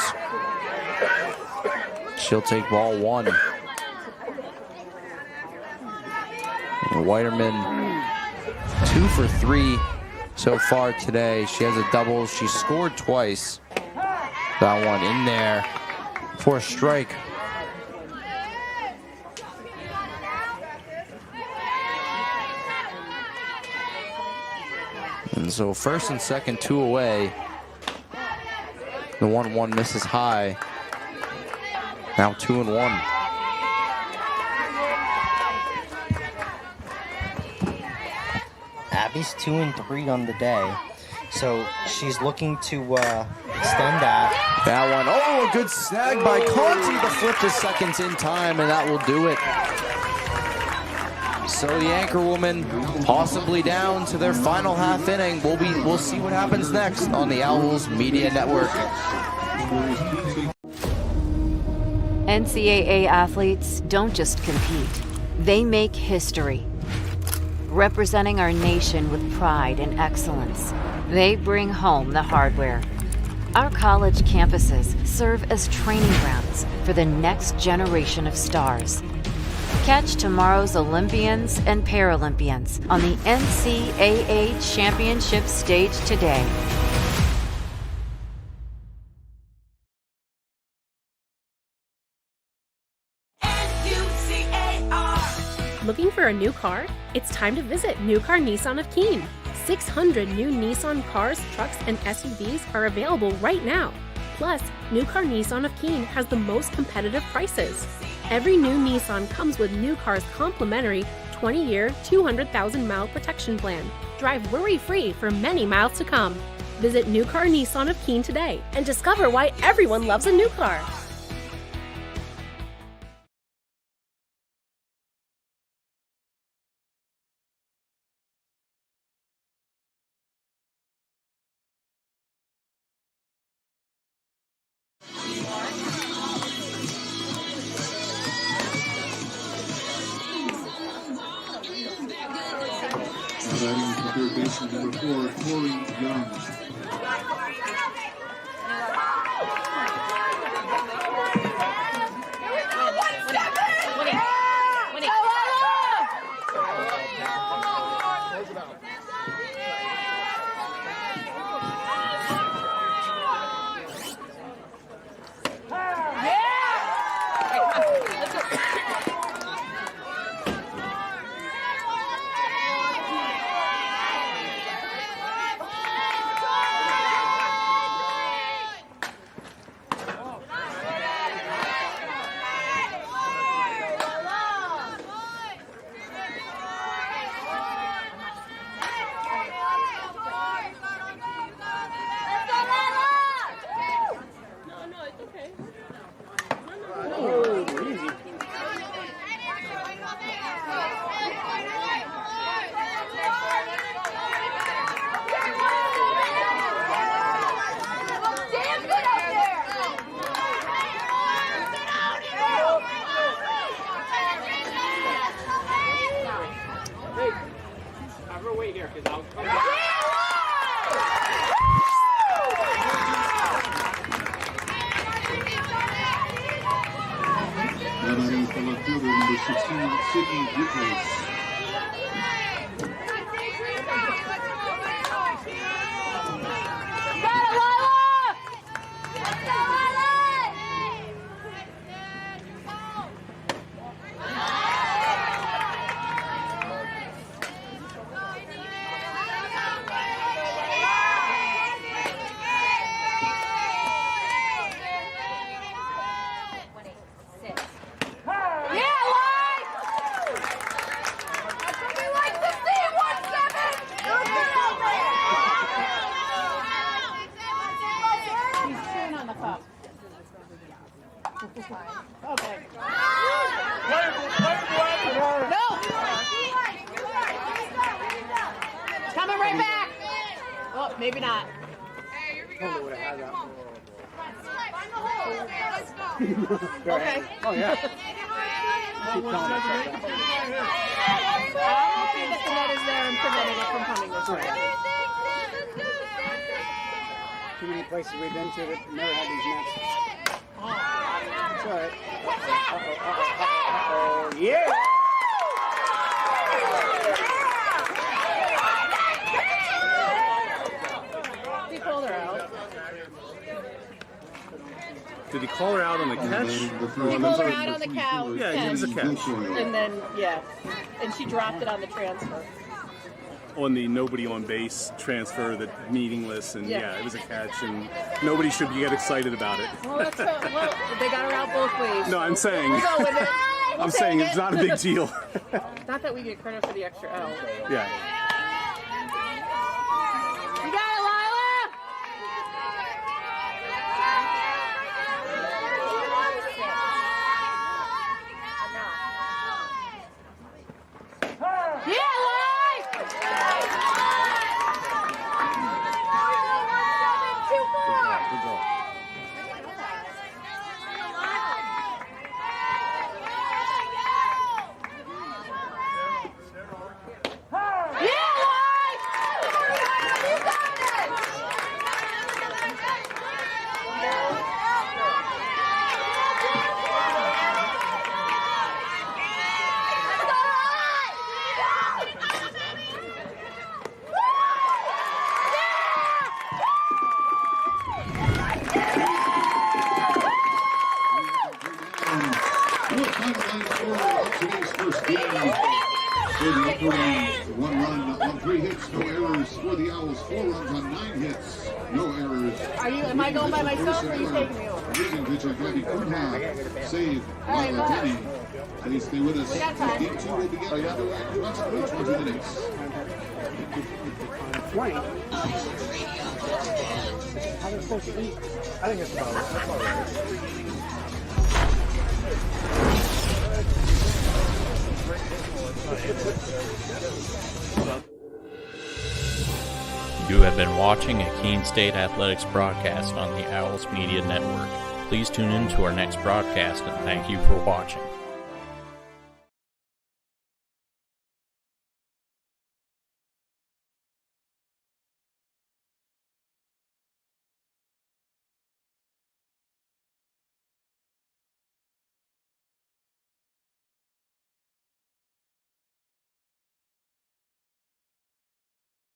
She'll take ball one. And Whiterman 2 for 3 so far today. She has a double. She scored twice. That one in there for a strike. And so first and second, 2 away. The 1-1 misses high. Now 2-1. Abby's 2-3 on the day. So she's looking to extend that. That one, oh, a good snag by Conti to flip the seconds in time, and that will do it. So the Anchorwomen possibly down to their final half inning. We'll see what happens next on the Owls Media Network. NCAA athletes don't just compete, they make history. Representing our nation with pride and excellence, they bring home the hardware. Our college campuses serve as training grounds for the next generation of stars. Catch tomorrow's Olympians and Paralympians on the NCAA Championship stage today. Looking for a new car? It's time to visit New Car Nissan of Keene. 600 new Nissan cars, trucks, and SUVs are available right now. Plus, New Car Nissan of Keene has the most competitive prices. Every new Nissan comes with New Car's complimentary 20-year, 200,000-mile protection plan. Drive worry-free for many miles to come. Visit New Car Nissan of Keene today and discover why everyone loves a new car. Batting to third baseman number 4, Corey Young. Number 16, Sydney Ducas. Okay. No! Coming right back! Oh, maybe not. Okay. Oh, yeah. I don't see that the net is there and preventing it from coming this way. Too many places we've been to that never had these nets. It's all right. Uh-oh. Yeah! He pulled her out. Did he call her out on the catch? He pulled her out on the couch. Yeah, it was a catch. And then, yeah. And she dropped it on the transfer. On the nobody on base transfer, that meaningless, and yeah, it was a catch, and nobody should get excited about it. Well, that's well, they got her out both ways. No, I'm saying. We'll go with it. I'm saying it's not a big deal. Not that we get credit for the extra L. Yeah. You got it, Lila! Yeah, Lila! Today's first game for the Anchorwomen. 1 run on 3 hits, no errors for the Owls. 4 runs on 9 hits, no errors. Am I going by myself or are you taking me over? Losing pitcher Gabby Kunha, save Lila Denny. They stay with us. Game 2 will begin underway in approximately 20 minutes. 20. How they're supposed to eat? I think it's about that's all right. You have been watching a Keene State Athletics broadcast on the Owls Media Network. Please tune in to our next broadcast and thank you for watching.